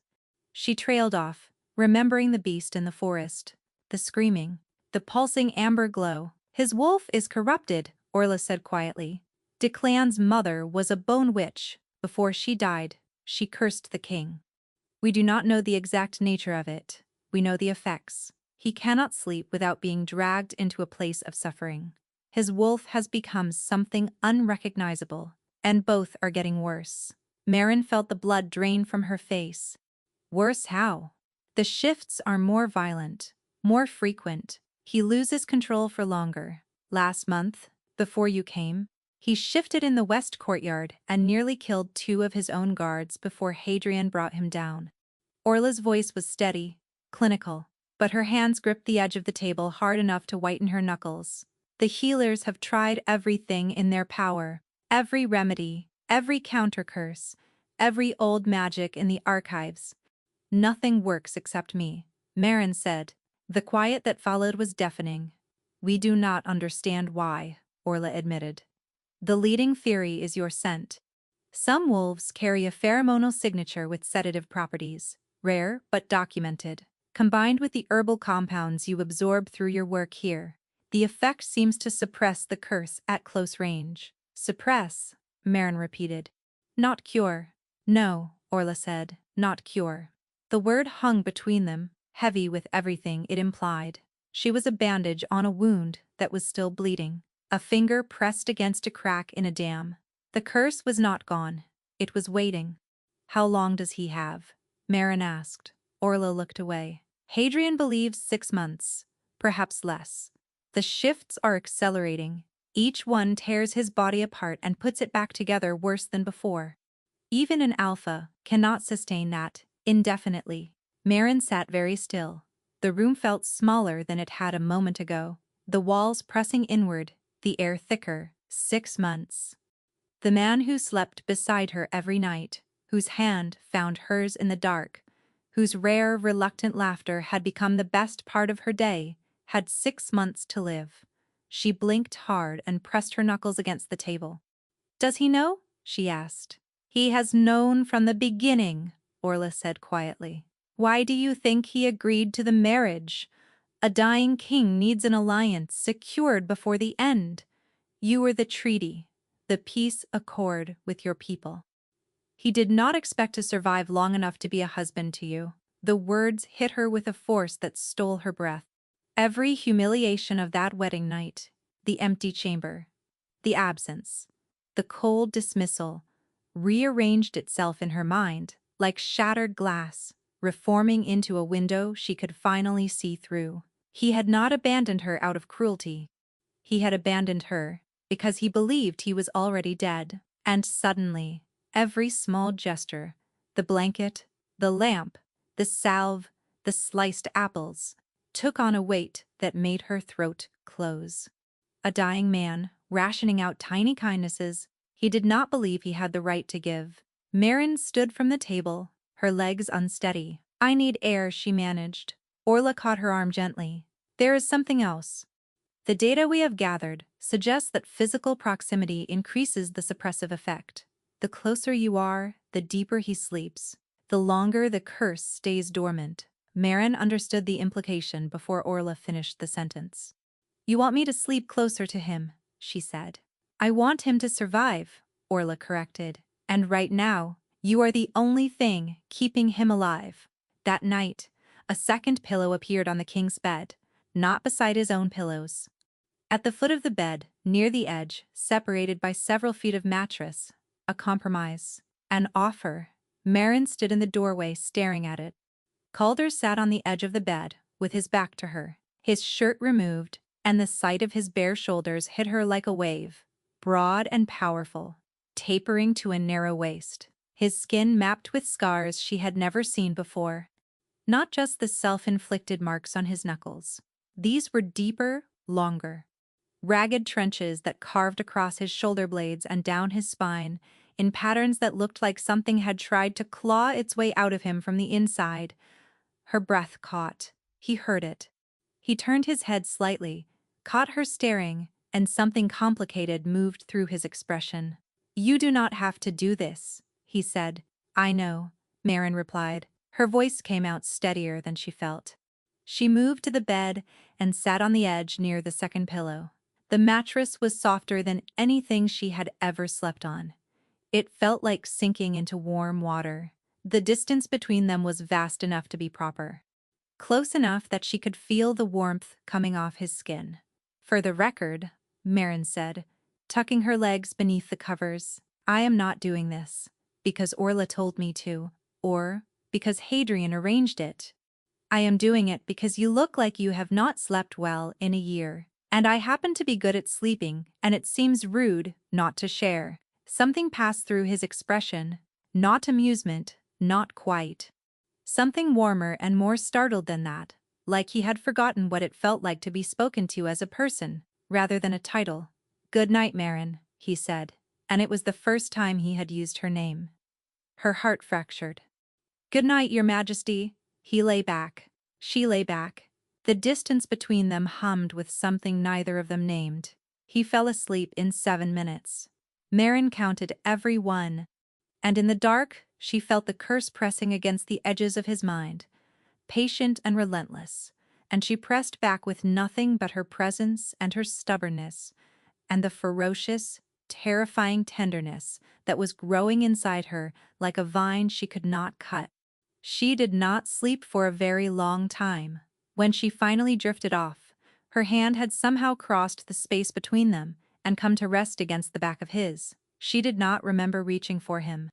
She trailed off, remembering the beast in the forest. The screaming. The pulsing amber glow. His wolf is corrupted, Orla said quietly. Declan's mother was a bone witch. Before she died, she cursed the king. We do not know the exact nature of it. We know the effects. He cannot sleep without being dragged into a place of suffering. His wolf has become something unrecognizable, and both are getting worse. Marin felt the blood drain from her face. Worse how? The shifts are more violent, more frequent. He loses control for longer. Last month, before you came, he shifted in the west courtyard and nearly killed 2 of his own guards before Hadrian brought him down. Orla's voice was steady, clinical, but her hands gripped the edge of the table hard enough to whiten her knuckles. The healers have tried everything in their power, every remedy, every counter-curse, every old magic in the archives. Nothing works except me, Marin said. The quiet that followed was deafening. We do not understand why, Orla admitted. The leading theory is your scent. Some wolves carry a pheromonal signature with sedative properties, rare but documented. Combined with the herbal compounds you absorb through your work here, the effect seems to suppress the curse at close range. Suppress, Marin repeated. Not cure. No, Orla said, not cure. The word hung between them, heavy with everything it implied. She was a bandage on a wound that was still bleeding, a finger pressed against a crack in a dam. The curse was not gone. It was waiting. How long does he have? Marin asked. Orla looked away. Hadrian believes 6 months, perhaps less. The shifts are accelerating. Each one tears his body apart and puts it back together worse than before. Even an alpha cannot sustain that indefinitely. Marin sat very still. The room felt smaller than it had a moment ago. The walls pressing inward, the air thicker. 6 months. The man who slept beside her every night, whose hand found hers in the dark, whose rare, reluctant laughter had become the best part of her day, had 6 months to live. She blinked hard and pressed her knuckles against the table. Does he know? She asked. He has known from the beginning, Orla said quietly. Why do you think he agreed to the marriage? A dying king needs an alliance secured before the end. You were the treaty, the peace accord with your people. He did not expect to survive long enough to be a husband to you. The words hit her with a force that stole her breath. Every humiliation of that wedding night, the empty chamber, the absence, the cold dismissal, rearranged itself in her mind like shattered glass, reforming into a window she could finally see through. He had not abandoned her out of cruelty. He had abandoned her because he believed he was already dead. And suddenly, every small gesture, the blanket, the lamp, the salve, the sliced apples, took on a weight that made her throat close. A dying man, rationing out tiny kindnesses he did not believe he had the right to give. Marin stood from the table, her legs unsteady. I need air, she managed. Orla caught her arm gently. There is something else. The data we have gathered suggests that physical proximity increases the suppressive effect. The closer you are, the deeper he sleeps, the longer the curse stays dormant. Marin understood the implication before Orla finished the sentence. You want me to sleep closer to him, she said. I want him to survive, Orla corrected. And right now, you are the only thing keeping him alive. That night, a second pillow appeared on the king's bed, not beside his own pillows. At the foot of the bed, near the edge, separated by several feet of mattress, a compromise, an offer. Marin stood in the doorway staring at it. Calder sat on the edge of the bed, with his back to her, his shirt removed, and the sight of his bare shoulders hit her like a wave, broad and powerful. tapering to a narrow waist. His skin mapped with scars she had never seen before. Not just the self-inflicted marks on his knuckles. These were deeper, longer. Ragged trenches that carved across his shoulder blades and down his spine, in patterns that looked like something had tried to claw its way out of him from the inside. Her breath caught. He heard it. He turned his head slightly, caught her staring, and something complicated moved through his expression. "You do not have to do this," he said. "I know," Marin replied. Her voice came out steadier than she felt. She moved to the bed and sat on the edge near the second pillow. The mattress was softer than anything she had ever slept on. It felt like sinking into warm water. The distance between them was vast enough to be proper. Close enough that she could feel the warmth coming off his skin. "For the record," Marin said, tucking her legs beneath the covers, "I am not doing this because Orla told me to, or because Hadrian arranged it. I am doing it because you look like you have not slept well in a year, and I happen to be good at sleeping, and it seems rude not to share." Something passed through his expression, not amusement, not quite. Something warmer and more startled than that, like he had forgotten what it felt like to be spoken to as a person, rather than a title. "Good night, Marin," he said, and it was the first time he had used her name. Her heart fractured. "Good night, Your Majesty." He lay back. She lay back. The distance between them hummed with something neither of them named. He fell asleep in 7 minutes. Marin counted every one, and in the dark she felt the curse pressing against the edges of his mind, patient and relentless, and she pressed back with nothing but her presence and her stubbornness, and the ferocious, terrifying tenderness that was growing inside her like a vine she could not cut. She did not sleep for a very long time. When she finally drifted off, her hand had somehow crossed the space between them and come to rest against the back of his. She did not remember reaching for him.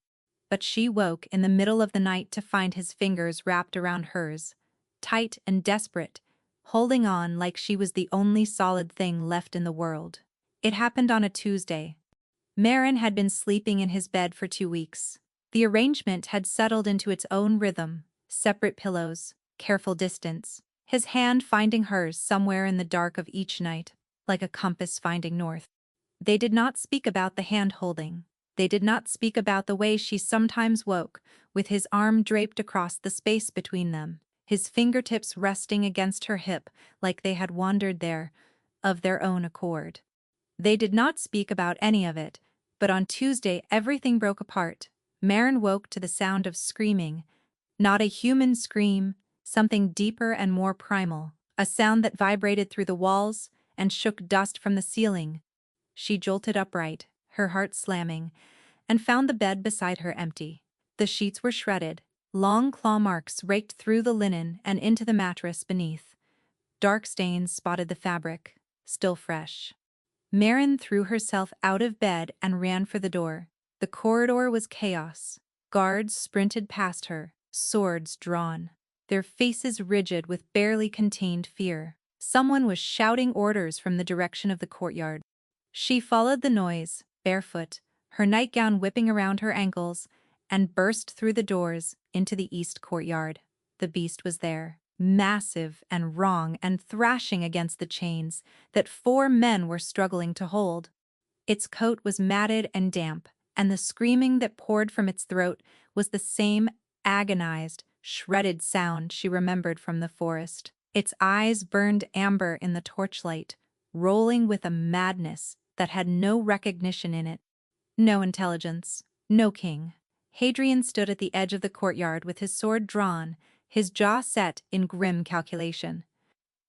But she woke in the middle of the night to find his fingers wrapped around hers, tight and desperate, holding on like she was the only solid thing left in the world. It happened on a Tuesday. Marin had been sleeping in his bed for 2 weeks. The arrangement had settled into its own rhythm, separate pillows, careful distance, his hand finding hers somewhere in the dark of each night, like a compass finding north. They did not speak about the hand-holding. They did not speak about the way she sometimes woke, with his arm draped across the space between them, his fingertips resting against her hip like they had wandered there, of their own accord. They did not speak about any of it, but on Tuesday everything broke apart. Marin woke to the sound of screaming. Not a human scream, something deeper and more primal, a sound that vibrated through the walls and shook dust from the ceiling. She jolted upright, her heart slamming, and found the bed beside her empty. The sheets were shredded, long claw marks raked through the linen and into the mattress beneath. Dark stains spotted the fabric, still fresh. Marin threw herself out of bed and ran for the door. The corridor was chaos. Guards sprinted past her, swords drawn, their faces rigid with barely contained fear. Someone was shouting orders from the direction of the courtyard. She followed the noise, barefoot, her nightgown whipping around her ankles, and burst through the doors into the east courtyard. The beast was there, massive and wrong and thrashing against the chains that 4 men were struggling to hold. Its coat was matted and damp, and the screaming that poured from its throat was the same agonized, shredded sound she remembered from the forest. Its eyes burned amber in the torchlight, rolling with a madness that had no recognition in it. No intelligence, no king. Hadrian stood at the edge of the courtyard with his sword drawn, his jaw set in grim calculation.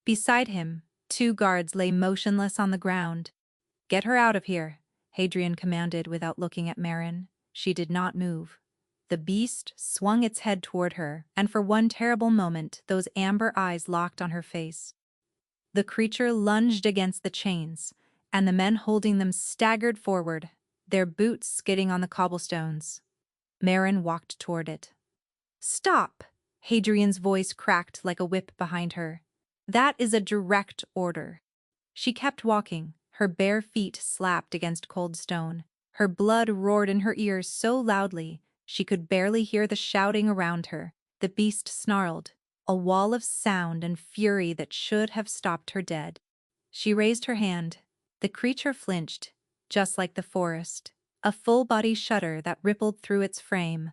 Beside him, 2 guards lay motionless on the ground. "Get her out of here," Hadrian commanded without looking at Marin. She did not move. The beast swung its head toward her, and for one terrible moment those amber eyes locked on her face. The creature lunged against the chains, and the men holding them staggered forward, their boots skidding on the cobblestones. Marin walked toward it. "Stop!" Hadrian's voice cracked like a whip behind her. "That is a direct order." She kept walking, her bare feet slapped against cold stone. Her blood roared in her ears so loudly she could barely hear the shouting around her. The beast snarled, a wall of sound and fury that should have stopped her dead. She raised her hand. The creature flinched, just like the forest, a full-body shudder that rippled through its frame,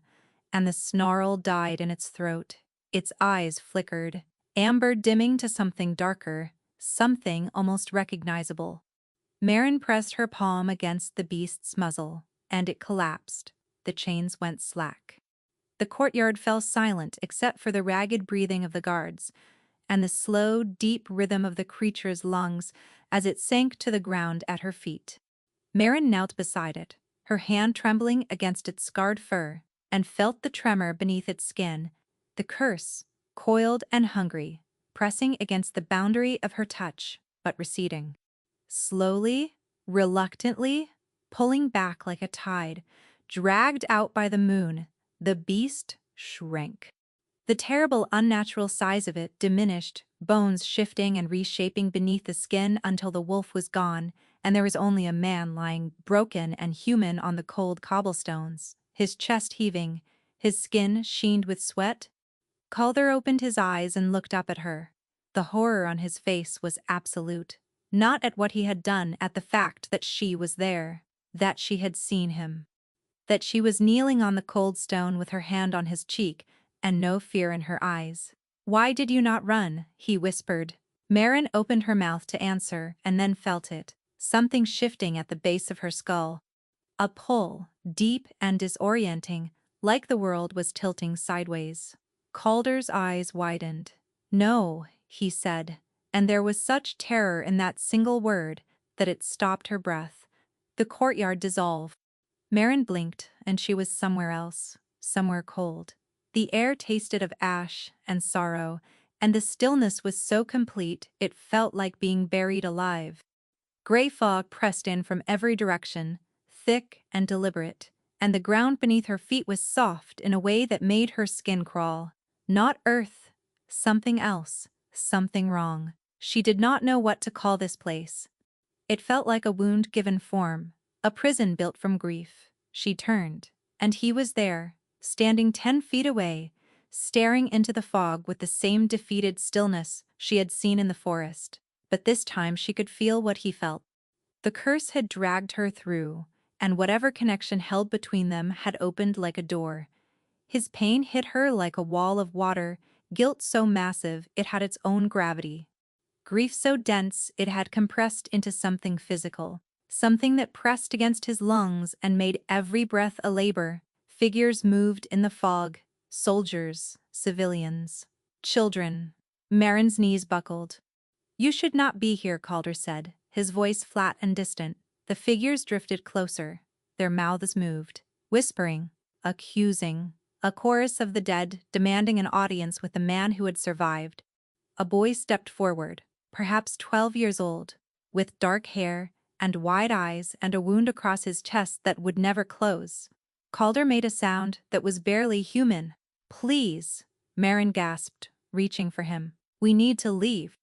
and the snarl died in its throat. Its eyes flickered, amber dimming to something darker, something almost recognizable. Marin pressed her palm against the beast's muzzle, and it collapsed. The chains went slack. The courtyard fell silent except for the ragged breathing of the guards, and the slow, deep rhythm of the creature's lungs as it sank to the ground at her feet. Marin knelt beside it, her hand trembling against its scarred fur, and felt the tremor beneath its skin, the curse, coiled and hungry, pressing against the boundary of her touch, but receding. Slowly, reluctantly, pulling back like a tide, dragged out by the moon, the beast shrank. The terrible, unnatural size of it diminished, bones shifting and reshaping beneath the skin until the wolf was gone, and there was only a man lying broken and human on the cold cobblestones, his chest heaving, his skin sheened with sweat. Calder opened his eyes and looked up at her. The horror on his face was absolute, not at what he had done, at the fact that she was there, that she had seen him, that she was kneeling on the cold stone with her hand on his cheek, and no fear in her eyes. "Why did you not run?" he whispered. Marin opened her mouth to answer and then felt it, something shifting at the base of her skull. A pull, deep and disorienting, like the world was tilting sideways. Calder's eyes widened. "No," he said, and there was such terror in that single word that it stopped her breath. The courtyard dissolved. Marin blinked, and she was somewhere else, somewhere cold. The air tasted of ash and sorrow, and the stillness was so complete it felt like being buried alive. Gray fog pressed in from every direction, thick and deliberate, and the ground beneath her feet was soft in a way that made her skin crawl. Not earth, something else, something wrong. She did not know what to call this place. It felt like a wound given form, a prison built from grief. She turned, and he was there, standing 10 feet away, staring into the fog with the same defeated stillness she had seen in the forest. But this time she could feel what he felt. The curse had dragged her through, and whatever connection held between them had opened like a door. His pain hit her like a wall of water, guilt so massive it had its own gravity. Grief so dense it had compressed into something physical, something that pressed against his lungs and made every breath a labor. Figures moved in the fog, soldiers, civilians, children. Marin's knees buckled. "You should not be here," Calder said, his voice flat and distant. The figures drifted closer, their mouths moved, whispering, accusing, a chorus of the dead demanding an audience with the man who had survived. A boy stepped forward, perhaps 12 years old, with dark hair and wide eyes and a wound across his chest that would never close. Calder made a sound that was barely human. "Please," Marin gasped, reaching for him. "We need to leave.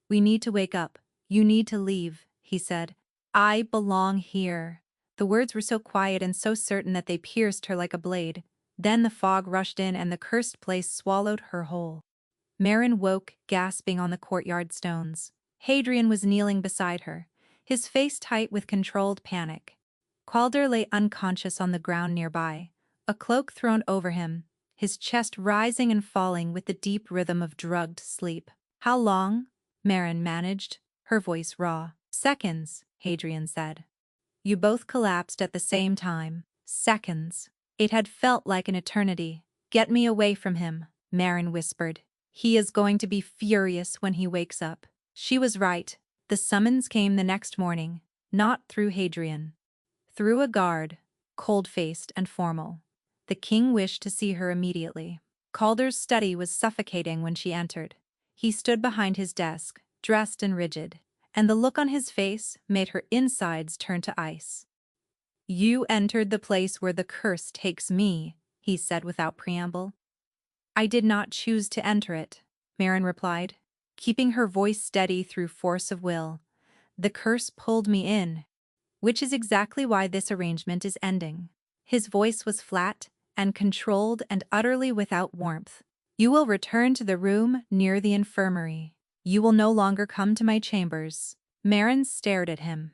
We need to wake up. You need to leave," he said. "I belong here." The words were so quiet and so certain that they pierced her like a blade. Then the fog rushed in and the cursed place swallowed her whole. Marin woke, gasping on the courtyard stones. Hadrian was kneeling beside her, his face tight with controlled panic. Calder lay unconscious on the ground nearby, a cloak thrown over him, his chest rising and falling with the deep rhythm of drugged sleep. "How long?" Marin managed, her voice raw. "Seconds," Hadrian said. You both collapsed at the same time. Seconds. It had felt like an eternity. "Get me away from him," Marin whispered. "He is going to be furious when he wakes up." She was right. The summons came the next morning, not through Hadrian. Through a guard, cold-faced and formal. The king wished to see her immediately. Calder's study was suffocating when she entered. He stood behind his desk, dressed and rigid, and the look on his face made her insides turn to ice. "You entered the place where the curse takes me," he said without preamble. "I did not choose to enter it," Marin replied, keeping her voice steady through force of will. "The curse pulled me in." which is exactly why this arrangement is ending. His voice was flat and controlled and utterly without warmth. You will return to the room near the infirmary. You will no longer come to my chambers. Marin stared at him.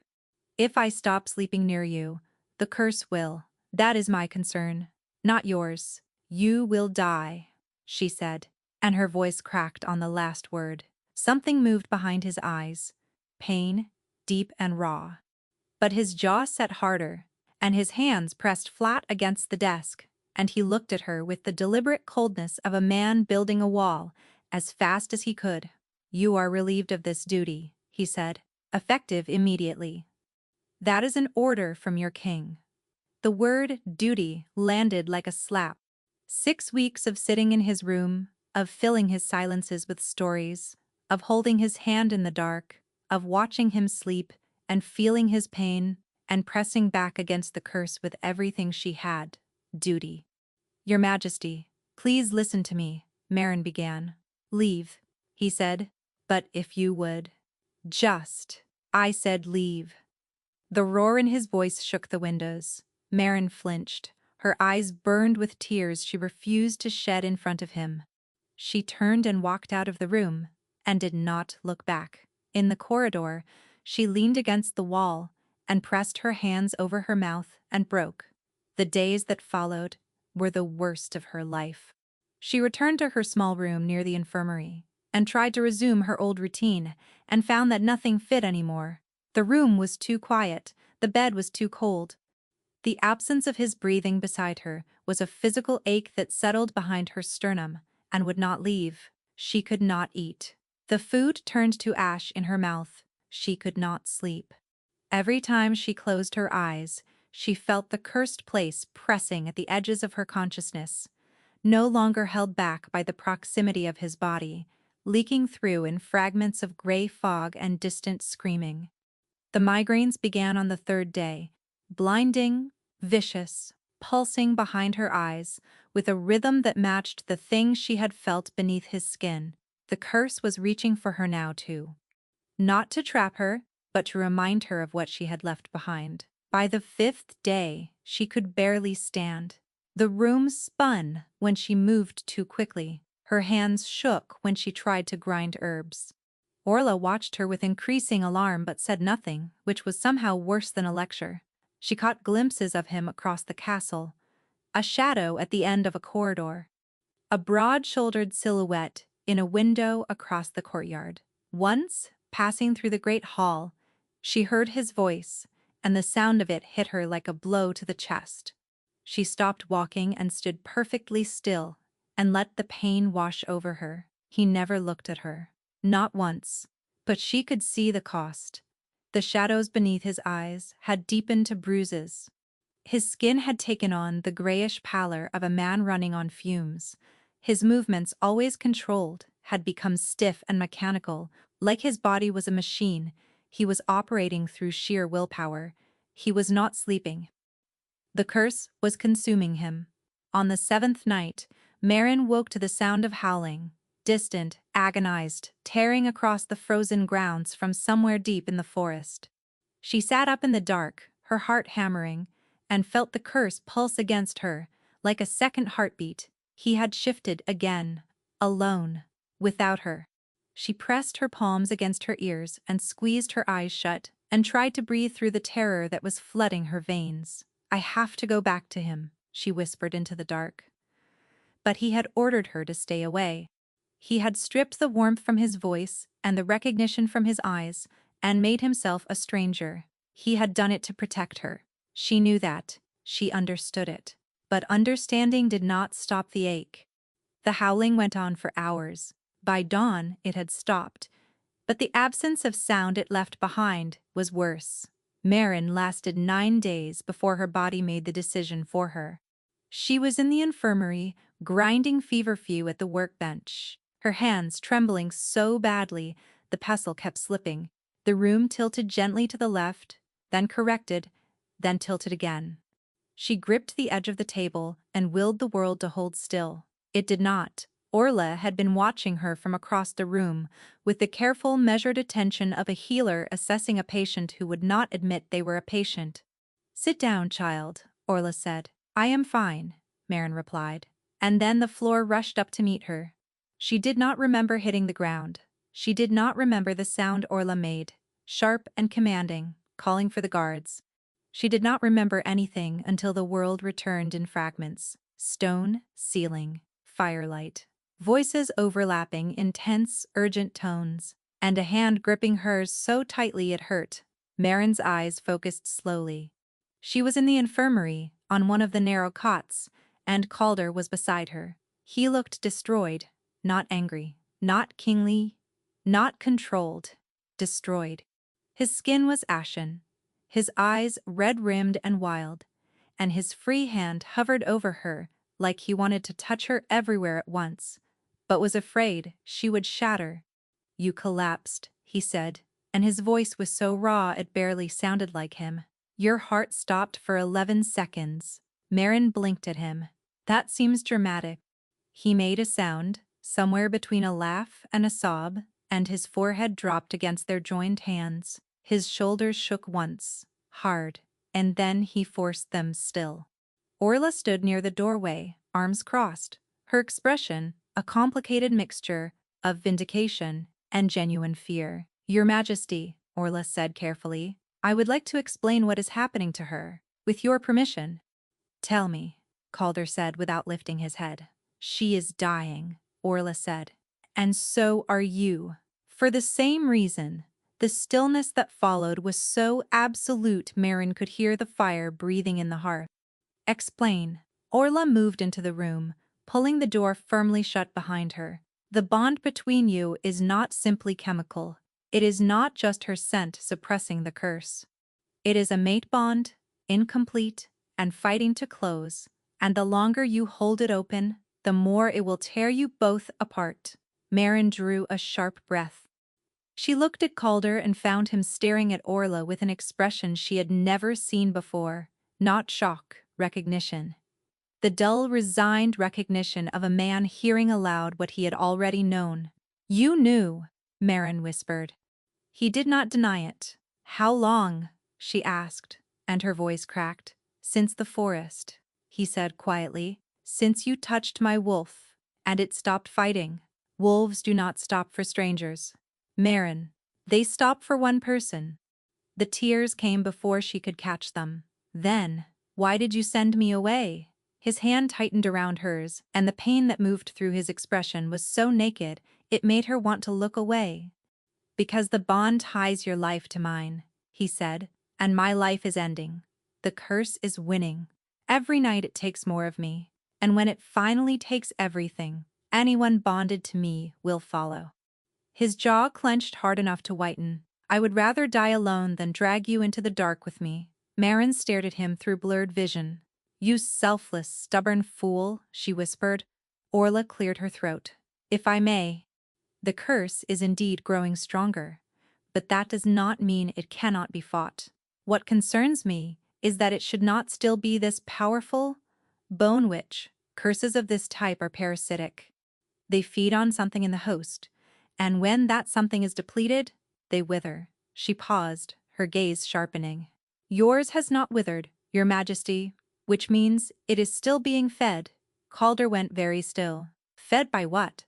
If I stop sleeping near you, the curse will. That is my concern, not yours. You will die, she said, and her voice cracked on the last word. Something moved behind his eyes. Pain, deep and raw. But his jaw set harder, and his hands pressed flat against the desk, and he looked at her with the deliberate coldness of a man building a wall, as fast as he could. You are relieved of this duty, he said, effective immediately. That is an order from your king. The word duty landed like a slap. 6 weeks of sitting in his room, of filling his silences with stories, of holding his hand in the dark, of watching him sleep and feeling his pain and pressing back against the curse with everything she had. Duty. Your Majesty, please listen to me, Marin began. Leave, he said. But if you would. Just. I said leave. The roar in his voice shook the windows. Marin flinched. Her eyes burned with tears she refused to shed in front of him. She turned and walked out of the room, and did not look back. In the corridor, she leaned against the wall and pressed her hands over her mouth and broke. The days that followed were the worst of her life. She returned to her small room near the infirmary and tried to resume her old routine and found that nothing fit anymore. The room was too quiet, the bed was too cold. The absence of his breathing beside her was a physical ache that settled behind her sternum and would not leave. She could not eat. The food turned to ash in her mouth. She could not sleep. Every time she closed her eyes, she felt the cursed place pressing at the edges of her consciousness, no longer held back by the proximity of his body, leaking through in fragments of gray fog and distant screaming. The migraines began on the 3rd day, blinding, vicious, pulsing behind her eyes, with a rhythm that matched the thing she had felt beneath his skin. The curse was reaching for her now, too. Not to trap her, but to remind her of what she had left behind. By the 5th day, she could barely stand. The room spun when she moved too quickly. Her hands shook when she tried to grind herbs. Orla watched her with increasing alarm but said nothing, which was somehow worse than a lecture. She caught glimpses of him across the castle, a shadow at the end of a corridor, a broad-shouldered silhouette in a window across the courtyard. Once, passing through the great hall, she heard his voice, and the sound of it hit her like a blow to the chest. She stopped walking and stood perfectly still and let the pain wash over her. He never looked at her. Not once, but she could see the cost. The shadows beneath his eyes had deepened to bruises. His skin had taken on the grayish pallor of a man running on fumes. His movements, always controlled, had become stiff and mechanical, like his body was a machine. He was operating through sheer willpower. He was not sleeping. The curse was consuming him. On the 7th night, Marin woke to the sound of howling. Distant, agonized, tearing across the frozen grounds from somewhere deep in the forest. She sat up in the dark, her heart hammering, and felt the curse pulse against her, like a second heartbeat. He had shifted again, alone, without her. She pressed her palms against her ears and squeezed her eyes shut, and tried to breathe through the terror that was flooding her veins. I have to go back to him, she whispered into the dark. But he had ordered her to stay away. He had stripped the warmth from his voice and the recognition from his eyes, and made himself a stranger. He had done it to protect her. She knew that. She understood it. But understanding did not stop the ache. The howling went on for hours. By dawn, it had stopped. But the absence of sound it left behind was worse. Marin lasted 9 days before her body made the decision for her. She was in the infirmary, grinding feverfew at the workbench. Her hands trembling so badly, the pestle kept slipping. The room tilted gently to the left, then corrected, then tilted again. She gripped the edge of the table and willed the world to hold still. It did not. Orla had been watching her from across the room, with the careful, measured attention of a healer assessing a patient who would not admit they were a patient. "Sit down, child," Orla said. "I am fine," Marin replied. And then the floor rushed up to meet her. She did not remember hitting the ground. She did not remember the sound Orla made, sharp and commanding, calling for the guards. She did not remember anything until the world returned in fragments. Stone, ceiling, firelight. Voices overlapping in tense, urgent tones. And a hand gripping hers so tightly it hurt. Marin's eyes focused slowly. She was in the infirmary, on one of the narrow cots, and Calder was beside her. He looked destroyed, not angry, not kingly, not controlled. Destroyed. His skin was ashen, his eyes red-rimmed and wild, and his free hand hovered over her like he wanted to touch her everywhere at once, but was afraid she would shatter. "You collapsed," he said, and his voice was so raw it barely sounded like him. "Your heart stopped for 11 seconds. Marin blinked at him. "That seems dramatic." He made a sound, somewhere between a laugh and a sob, and his forehead dropped against their joined hands. His shoulders shook once, hard, and then he forced them still. Orla stood near the doorway, arms crossed, her expression a complicated mixture of vindication and genuine fear. "Your Majesty," Orla said carefully, "I would like to explain what is happening to her, with your permission." "Tell me," Calder said without lifting his head. "She is dying," Orla said. "And so are you." For the same reason. The stillness that followed was so absolute Marin could hear the fire breathing in the hearth. "Explain." Orla moved into the room, pulling the door firmly shut behind her. "The bond between you is not simply chemical. It is not just her scent suppressing the curse. It is a mate bond, incomplete, and fighting to close, and the longer you hold it open, the more it will tear you both apart." Marin drew a sharp breath. She looked at Calder and found him staring at Orla with an expression she had never seen before. Not shock, recognition. The dull, resigned recognition of a man hearing aloud what he had already known. "You knew," Marin whispered. He did not deny it. "How long?" she asked, and her voice cracked. "Since the forest," he said quietly. "Since you touched my wolf, and it stopped fighting. Wolves do not stop for strangers. Marin, they stop for one person." The tears came before she could catch them. "Then, why did you send me away?" His hand tightened around hers, and the pain that moved through his expression was so naked it made her want to look away. "Because the bond ties your life to mine," he said, "and my life is ending. The curse is winning. Every night it takes more of me, and when it finally takes everything, anyone bonded to me will follow." His jaw clenched hard enough to whiten. "I would rather die alone than drag you into the dark with me." Marin stared at him through blurred vision. "You selfless, stubborn fool," she whispered. Orla cleared her throat. "If I may, the curse is indeed growing stronger, but that does not mean it cannot be fought. What concerns me is that it should not still be this powerful. Bone witch, curses of this type are parasitic. They feed on something in the host, and when that something is depleted, they wither." She paused, her gaze sharpening. "Yours has not withered, Your Majesty, which means it is still being fed." Calder went very still. "Fed by what?"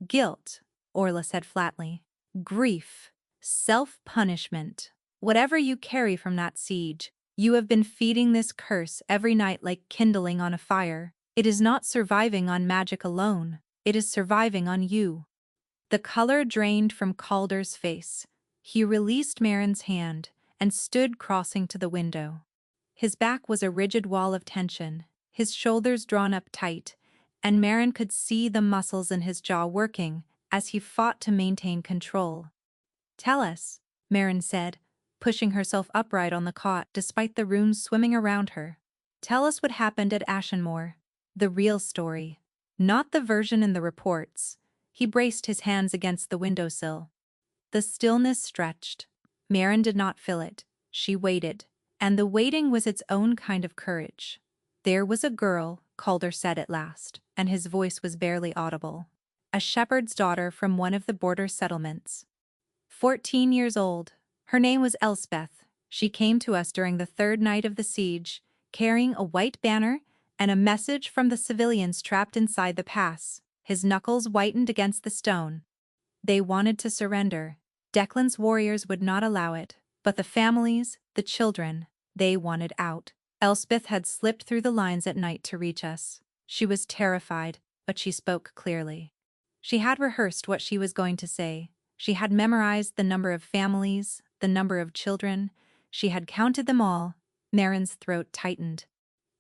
"Guilt," Orla said flatly. "Grief. Self-punishment. Whatever you carry from that siege, you have been feeding this curse every night like kindling on a fire. It is not surviving on magic alone, it is surviving on you." The color drained from Calder's face. He released Marin's hand and stood crossing to the window. His back was a rigid wall of tension, his shoulders drawn up tight, and Marin could see the muscles in his jaw working as he fought to maintain control. "Tell us," Marin said, pushing herself upright on the cot despite the runes swimming around her. "Tell us what happened at Ashenmoor. The real story. Not the version in the reports." He braced his hands against the windowsill. The stillness stretched. Marin did not feel it. She waited, and the waiting was its own kind of courage. "There was a girl," Calder said at last, and his voice was barely audible. a shepherd's daughter from one of the border settlements. 14 years old. Her name was Elspeth. She came to us during the third night of the siege, carrying a white banner and a message from the civilians trapped inside the pass. His knuckles whitened against the stone. They wanted to surrender. Declan's warriors would not allow it, but the families, the children, they wanted out. Elspeth had slipped through the lines at night to reach us. She was terrified, but she spoke clearly. She had rehearsed what she was going to say. She had memorized the number of families, the number of children. She had counted them all. Marin's throat tightened.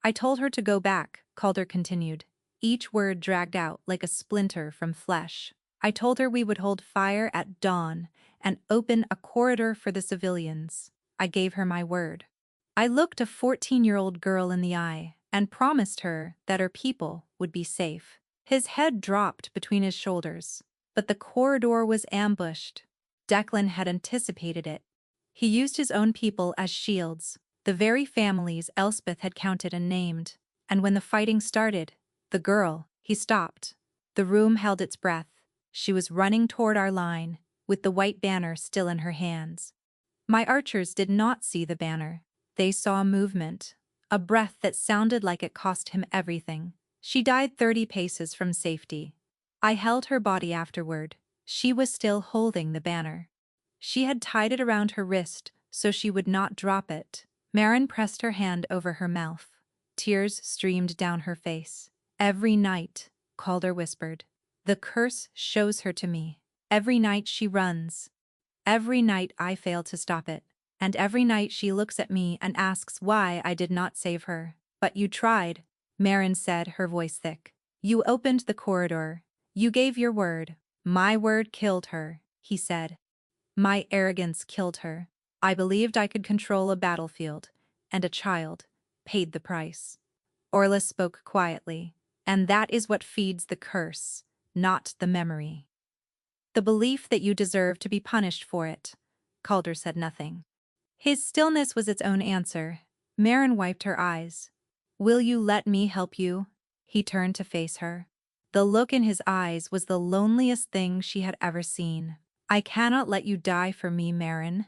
I told her to go back, Calder continued, each word dragged out like a splinter from flesh. I told her we would hold fire at dawn and open a corridor for the civilians. I gave her my word. I looked a 14-year-old girl in the eye and promised her that her people would be safe. His head dropped between his shoulders, but the corridor was ambushed. Declan had anticipated it. He used his own people as shields, the very families Elspeth had counted and named. And when the fighting started, the girl, he stopped. The room held its breath. She was running toward our line, with the white banner still in her hands. My archers did not see the banner. They saw a movement, a breath that sounded like it cost him everything. She died 30 paces from safety. I held her body afterward. She was still holding the banner. She had tied it around her wrist so she would not drop it. Marin pressed her hand over her mouth. Tears streamed down her face. Every night, Calder whispered, the curse shows her to me. Every night she runs. Every night I fail to stop it. And every night she looks at me and asks why I did not save her. But you tried, Marin said, her voice thick. You opened the corridor. You gave your word. My word killed her, he said. My arrogance killed her. I believed I could control a battlefield, and a child paid the price. Orla spoke quietly, and that is what feeds the curse, not the memory. The belief that you deserve to be punished for it. Calder said nothing. His stillness was its own answer. Marin wiped her eyes. Will you let me help you? He turned to face her. The look in his eyes was the loneliest thing she had ever seen. I cannot let you die for me, Marin.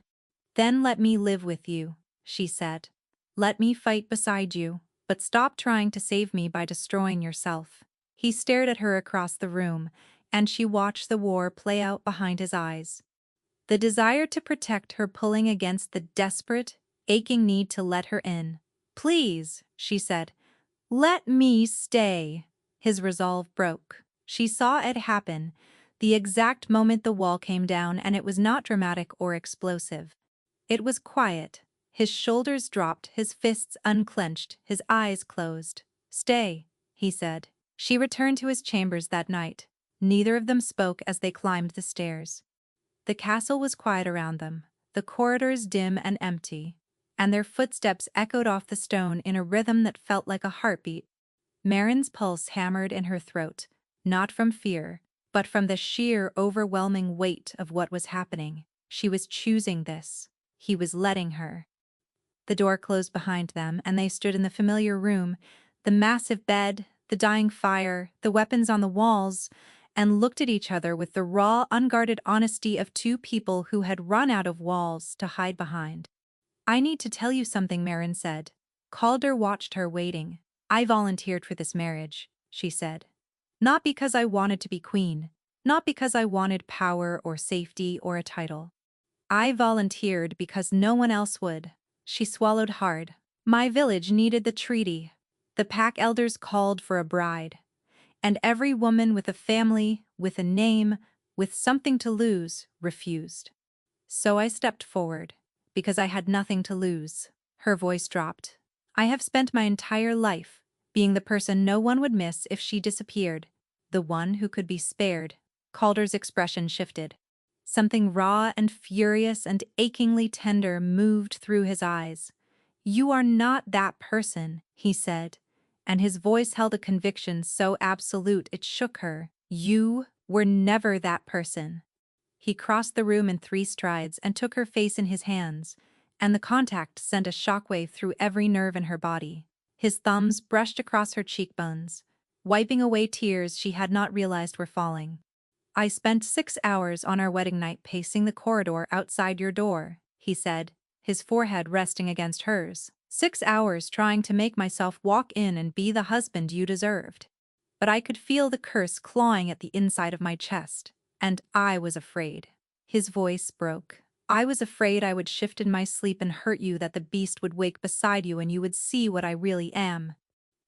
Then let me live with you, she said. Let me fight beside you, but stop trying to save me by destroying yourself. He stared at her across the room, and she watched the war play out behind his eyes. The desire to protect her pulling against the desperate, aching need to let her in. Please, she said. Let me stay. His resolve broke. She saw it happen, the exact moment the wall came down, and it was not dramatic or explosive. It was quiet. His shoulders dropped, his fists unclenched, his eyes closed. Stay, he said. She returned to his chambers that night. Neither of them spoke as they climbed the stairs. The castle was quiet around them, the corridors dim and empty, and their footsteps echoed off the stone in a rhythm that felt like a heartbeat. Marin's pulse hammered in her throat, not from fear, but from the sheer, overwhelming weight of what was happening. She was choosing this. He was letting her. The door closed behind them, and they stood in the familiar room, the massive bed, the dying fire, the weapons on the walls, and looked at each other with the raw, unguarded honesty of two people who had run out of walls to hide behind. I need to tell you something, Marin said. Calder watched her waiting. I volunteered for this marriage, she said. Not because I wanted to be queen, not because I wanted power or safety or a title. I volunteered because no one else would. She swallowed hard. My village needed the treaty. The pack elders called for a bride. And every woman with a family, with a name, with something to lose, refused. So I stepped forward, because I had nothing to lose. Her voice dropped. I have spent my entire life being the person no one would miss if she disappeared, the one who could be spared. Calder's expression shifted. Something raw and furious and achingly tender moved through his eyes. You are not that person, he said, and his voice held a conviction so absolute it shook her. You were never that person. He crossed the room in 3 strides and took her face in his hands, and the contact sent a shockwave through every nerve in her body. His thumbs brushed across her cheekbones, wiping away tears she had not realized were falling. I spent 6 hours on our wedding night pacing the corridor outside your door, he said, his forehead resting against hers. 6 hours trying to make myself walk in and be the husband you deserved. But I could feel the curse clawing at the inside of my chest, and I was afraid. His voice broke. I was afraid I would shift in my sleep and hurt you, that the beast would wake beside you and you would see what I really am.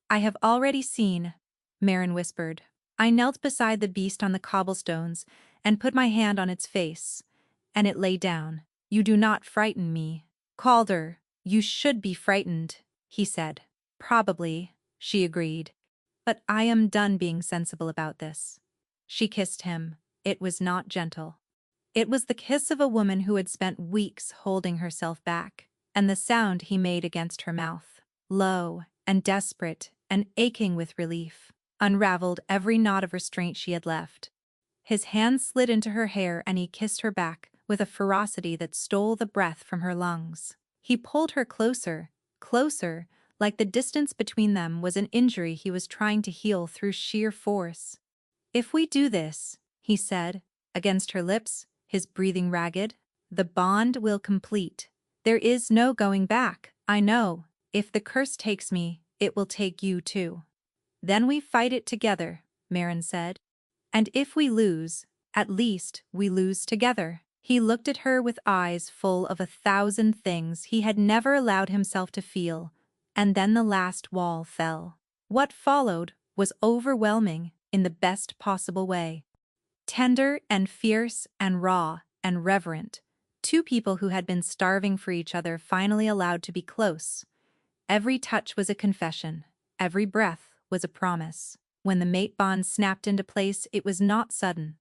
I have already seen, Marin whispered. I knelt beside the beast on the cobblestones and put my hand on its face, and it lay down. You do not frighten me. Calder, you should be frightened, he said. Probably, she agreed. But I am done being sensible about this. She kissed him. It was not gentle. It was the kiss of a woman who had spent weeks holding herself back, and the sound he made against her mouth, low and desperate and aching with relief, unraveled every knot of restraint she had left. His hand slid into her hair and he kissed her back with a ferocity that stole the breath from her lungs. He pulled her closer, closer, like the distance between them was an injury he was trying to heal through sheer force. If we do this, he said, against her lips, his breathing ragged, the bond will complete. There is no going back, I know. If the curse takes me, it will take you too. Then we fight it together, Marin said. And if we lose, at least we lose together. He looked at her with eyes full of 1,000 things he had never allowed himself to feel, and then the last wall fell. What followed was overwhelming in the best possible way. Tender and fierce and raw and reverent, two people who had been starving for each other finally allowed to be close. Every touch was a confession, every breath was a promise. When the mate bond snapped into place, it was not sudden.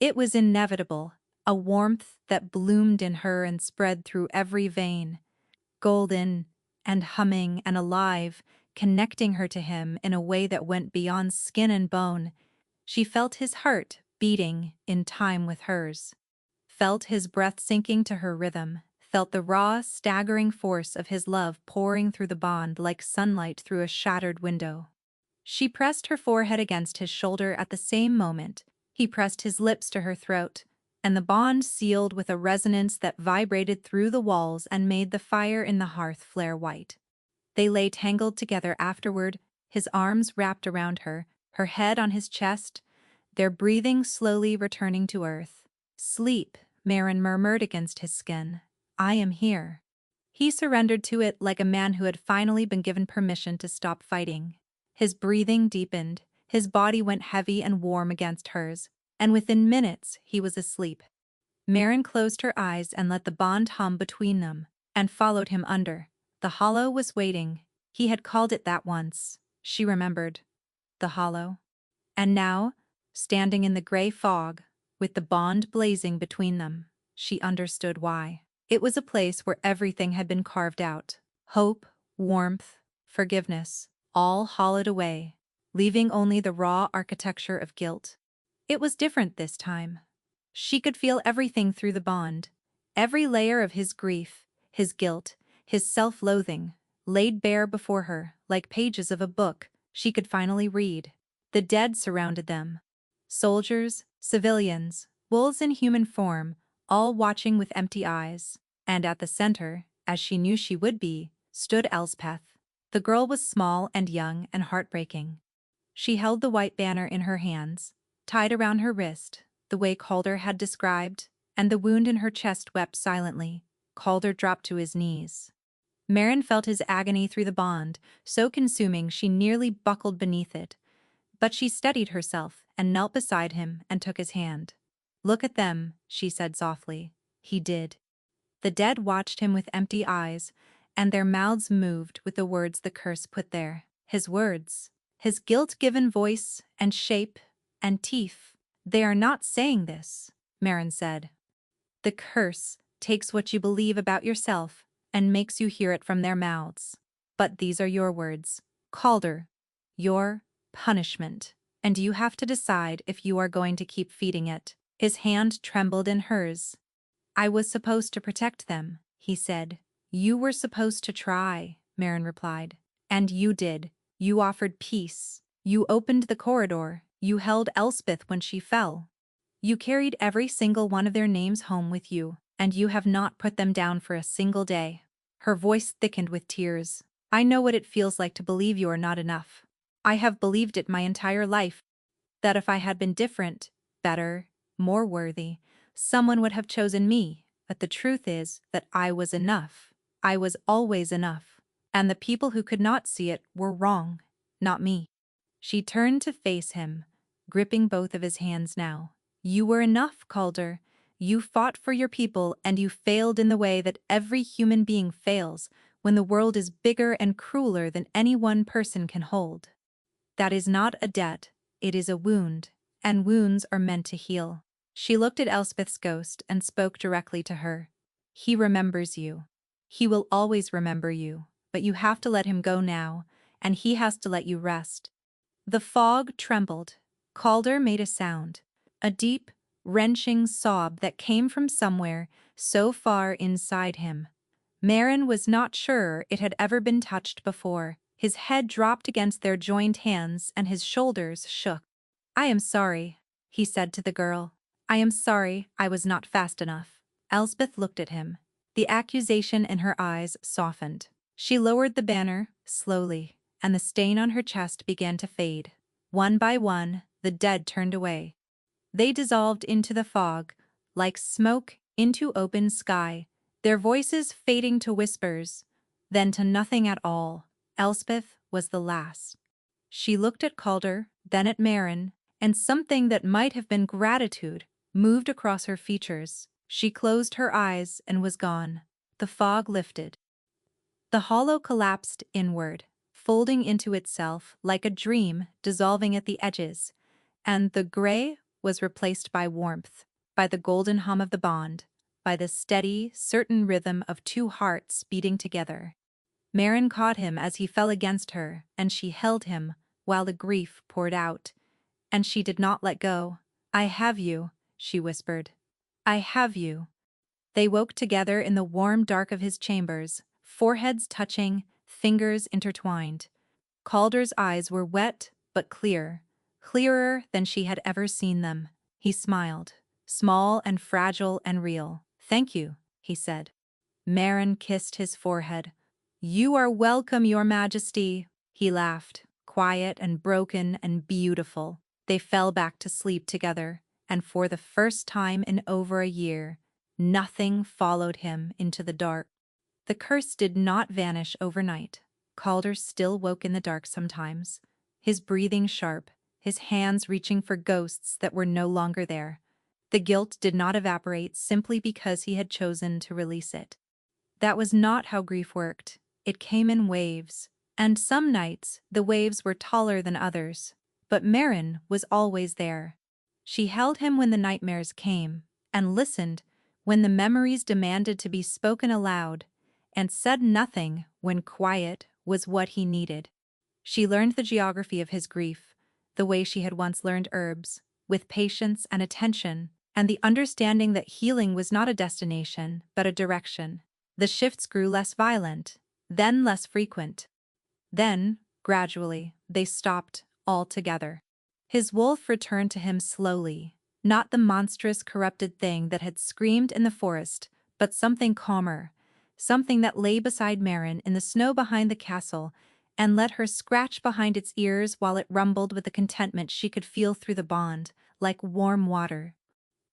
It was inevitable, a warmth that bloomed in her and spread through every vein, golden and humming and alive, connecting her to him in a way that went beyond skin and bone. She felt his heart beating in time with hers, felt his breath sinking to her rhythm, felt the raw, staggering force of his love pouring through the bond like sunlight through a shattered window. She pressed her forehead against his shoulder at the same moment. He pressed his lips to her throat, and the bond sealed with a resonance that vibrated through the walls and made the fire in the hearth flare white. They lay tangled together afterward, his arms wrapped around her, her head on his chest, their breathing slowly returning to earth. Sleep, Marin murmured against his skin. I am here. He surrendered to it like a man who had finally been given permission to stop fighting. His breathing deepened, his body went heavy and warm against hers, and within minutes he was asleep. Marin closed her eyes and let the bond hum between them, and followed him under. The hollow was waiting. He had called it that once. She remembered. The hollow. And now, standing in the gray fog, with the bond blazing between them, she understood why. It was a place where everything had been carved out. Hope, warmth, forgiveness, all hollowed away, leaving only the raw architecture of guilt. It was different this time. She could feel everything through the bond, every layer of his grief, his guilt, his self-loathing, laid bare before her like pages of a book she could finally read. The dead surrounded them. Soldiers, civilians, wolves in human form, all watching with empty eyes. And at the center, as she knew she would be, stood Elspeth. The girl was small and young and heartbreaking. She held the white banner in her hands, tied around her wrist, the way Calder had described, and the wound in her chest wept silently. Calder dropped to his knees. Marin felt his agony through the bond, so consuming she nearly buckled beneath it. But she steadied herself and knelt beside him and took his hand. Look at them, she said softly. He did. The dead watched him with empty eyes, and their mouths moved with the words the curse put there. His words. His guilt-given voice and shape and teeth. They are not saying this, Marin said. The curse takes what you believe about yourself and makes you hear it from their mouths. But these are your words, Calder. Your punishment. And you have to decide if you are going to keep feeding it. His hand trembled in hers. I was supposed to protect them, he said. You were supposed to try, Marin replied. And you did. You offered peace. You opened the corridor. You held Elspeth when she fell. You carried every single one of their names home with you, and you have not put them down for a single day. Her voice thickened with tears. I know what it feels like to believe you are not enough. I have believed it my entire life, that if I had been different, better, more worthy, someone would have chosen me, but the truth is that I was enough. I was always enough. And the people who could not see it were wrong, not me. She turned to face him, gripping both of his hands now. You were enough, Calder. You fought for your people and you failed in the way that every human being fails when the world is bigger and crueler than any one person can hold. That is not a debt, it is a wound, and wounds are meant to heal. She looked at Elspeth's ghost and spoke directly to her. He remembers you. He will always remember you, but you have to let him go now, and he has to let you rest. The fog trembled. Calder made a sound, a deep, wrenching sob that came from somewhere so far inside him. Marin was not sure it had ever been touched before. His head dropped against their joined hands and his shoulders shook. I am sorry, he said to the girl. I am sorry I was not fast enough. Elspeth looked at him. The accusation in her eyes softened. She lowered the banner, slowly, and the stain on her chest began to fade. One by one, the dead turned away. They dissolved into the fog, like smoke into open sky, their voices fading to whispers, then to nothing at all. Elspeth was the last. She looked at Calder, then at Marin, and something that might have been gratitude moved across her features. She closed her eyes and was gone. The fog lifted. The hollow collapsed inward, folding into itself like a dream dissolving at the edges, and the gray was replaced by warmth, by the golden hum of the bond, by the steady, certain rhythm of two hearts beating together. Marin caught him as he fell against her, and she held him while the grief poured out, and she did not let go. I have you, she whispered. I have you. They woke together in the warm dark of his chambers, foreheads touching, fingers intertwined. Calder's eyes were wet but clear, clearer than she had ever seen them. He smiled, small and fragile and real. Thank you, he said. Marin kissed his forehead. You are welcome, Your Majesty, he laughed, quiet and broken and beautiful. They fell back to sleep together, and for the first time in over a year, nothing followed him into the dark. The curse did not vanish overnight. Calder still woke in the dark sometimes, his breathing sharp, his hands reaching for ghosts that were no longer there. The guilt did not evaporate simply because he had chosen to release it. That was not how grief worked. It came in waves, and some nights the waves were taller than others. But Marin was always there. She held him when the nightmares came, and listened when the memories demanded to be spoken aloud, and said nothing when quiet was what he needed. She learned the geography of his grief, the way she had once learned herbs, with patience and attention, and the understanding that healing was not a destination, but a direction. The shifts grew less violent, then less frequent. Then, gradually, they stopped altogether. His wolf returned to him slowly, not the monstrous, corrupted thing that had screamed in the forest, but something calmer, something that lay beside Marin in the snow behind the castle and let her scratch behind its ears while it rumbled with the contentment she could feel through the bond, like warm water.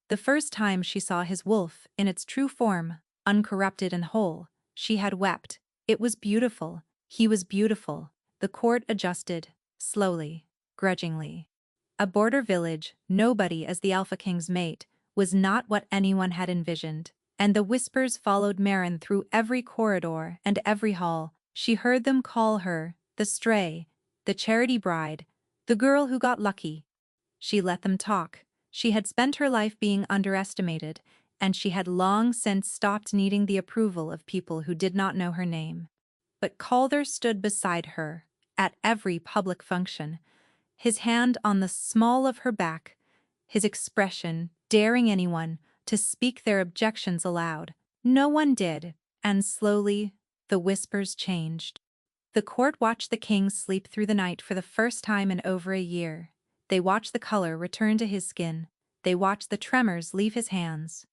The first time she saw his wolf in its true form, uncorrupted and whole, she had wept. It was beautiful. He was beautiful. The court adjusted, slowly, grudgingly. A border village, nobody as the Alpha King's mate, was not what anyone had envisioned, and the whispers followed Marin through every corridor and every hall. She heard them call her the stray, the charity bride, the girl who got lucky. She let them talk. She had spent her life being underestimated, and she had long since stopped needing the approval of people who did not know her name. But Calder stood beside her, at every public function, his hand on the small of her back, his expression daring anyone to speak their objections aloud. No one did, and slowly the whispers changed. The court watched the king sleep through the night for the first time in over a year. They watched the color return to his skin. they watched the tremors leave his hands.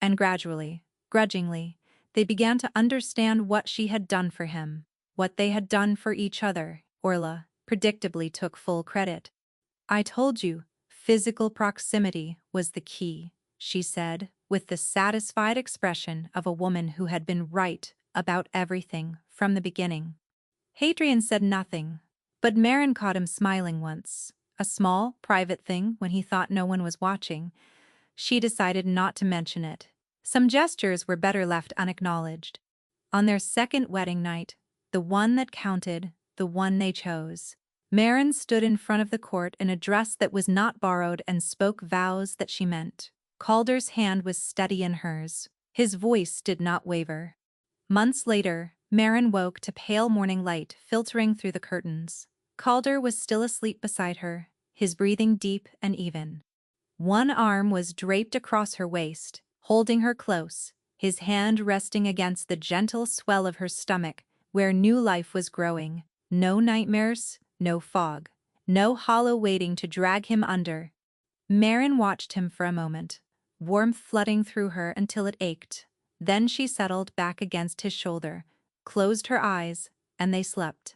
And gradually, grudgingly, they began to understand what she had done for him, what they had done for each other. Orla, predictably, took full credit. "I told you, physical proximity was the key," she said, with the satisfied expression of a woman who had been right about everything from the beginning. Hadrian said nothing, but Marin caught him smiling once, a small, private thing when he thought no one was watching. She decided not to mention it. Some gestures were better left unacknowledged. On their second wedding night, the one that counted, the one they chose, Marin stood in front of the court in a dress that was not borrowed and spoke vows that she meant. Calder's hand was steady in hers. His voice did not waver. Months later, Marin woke to pale morning light filtering through the curtains. Calder was still asleep beside her, his breathing deep and even. One arm was draped across her waist, holding her close, his hand resting against the gentle swell of her stomach, where new life was growing. No nightmares, no fog, no hollow waiting to drag him under. Marin watched him for a moment, warmth flooding through her until it ached. Then she settled back against his shoulder, closed her eyes, and they slept.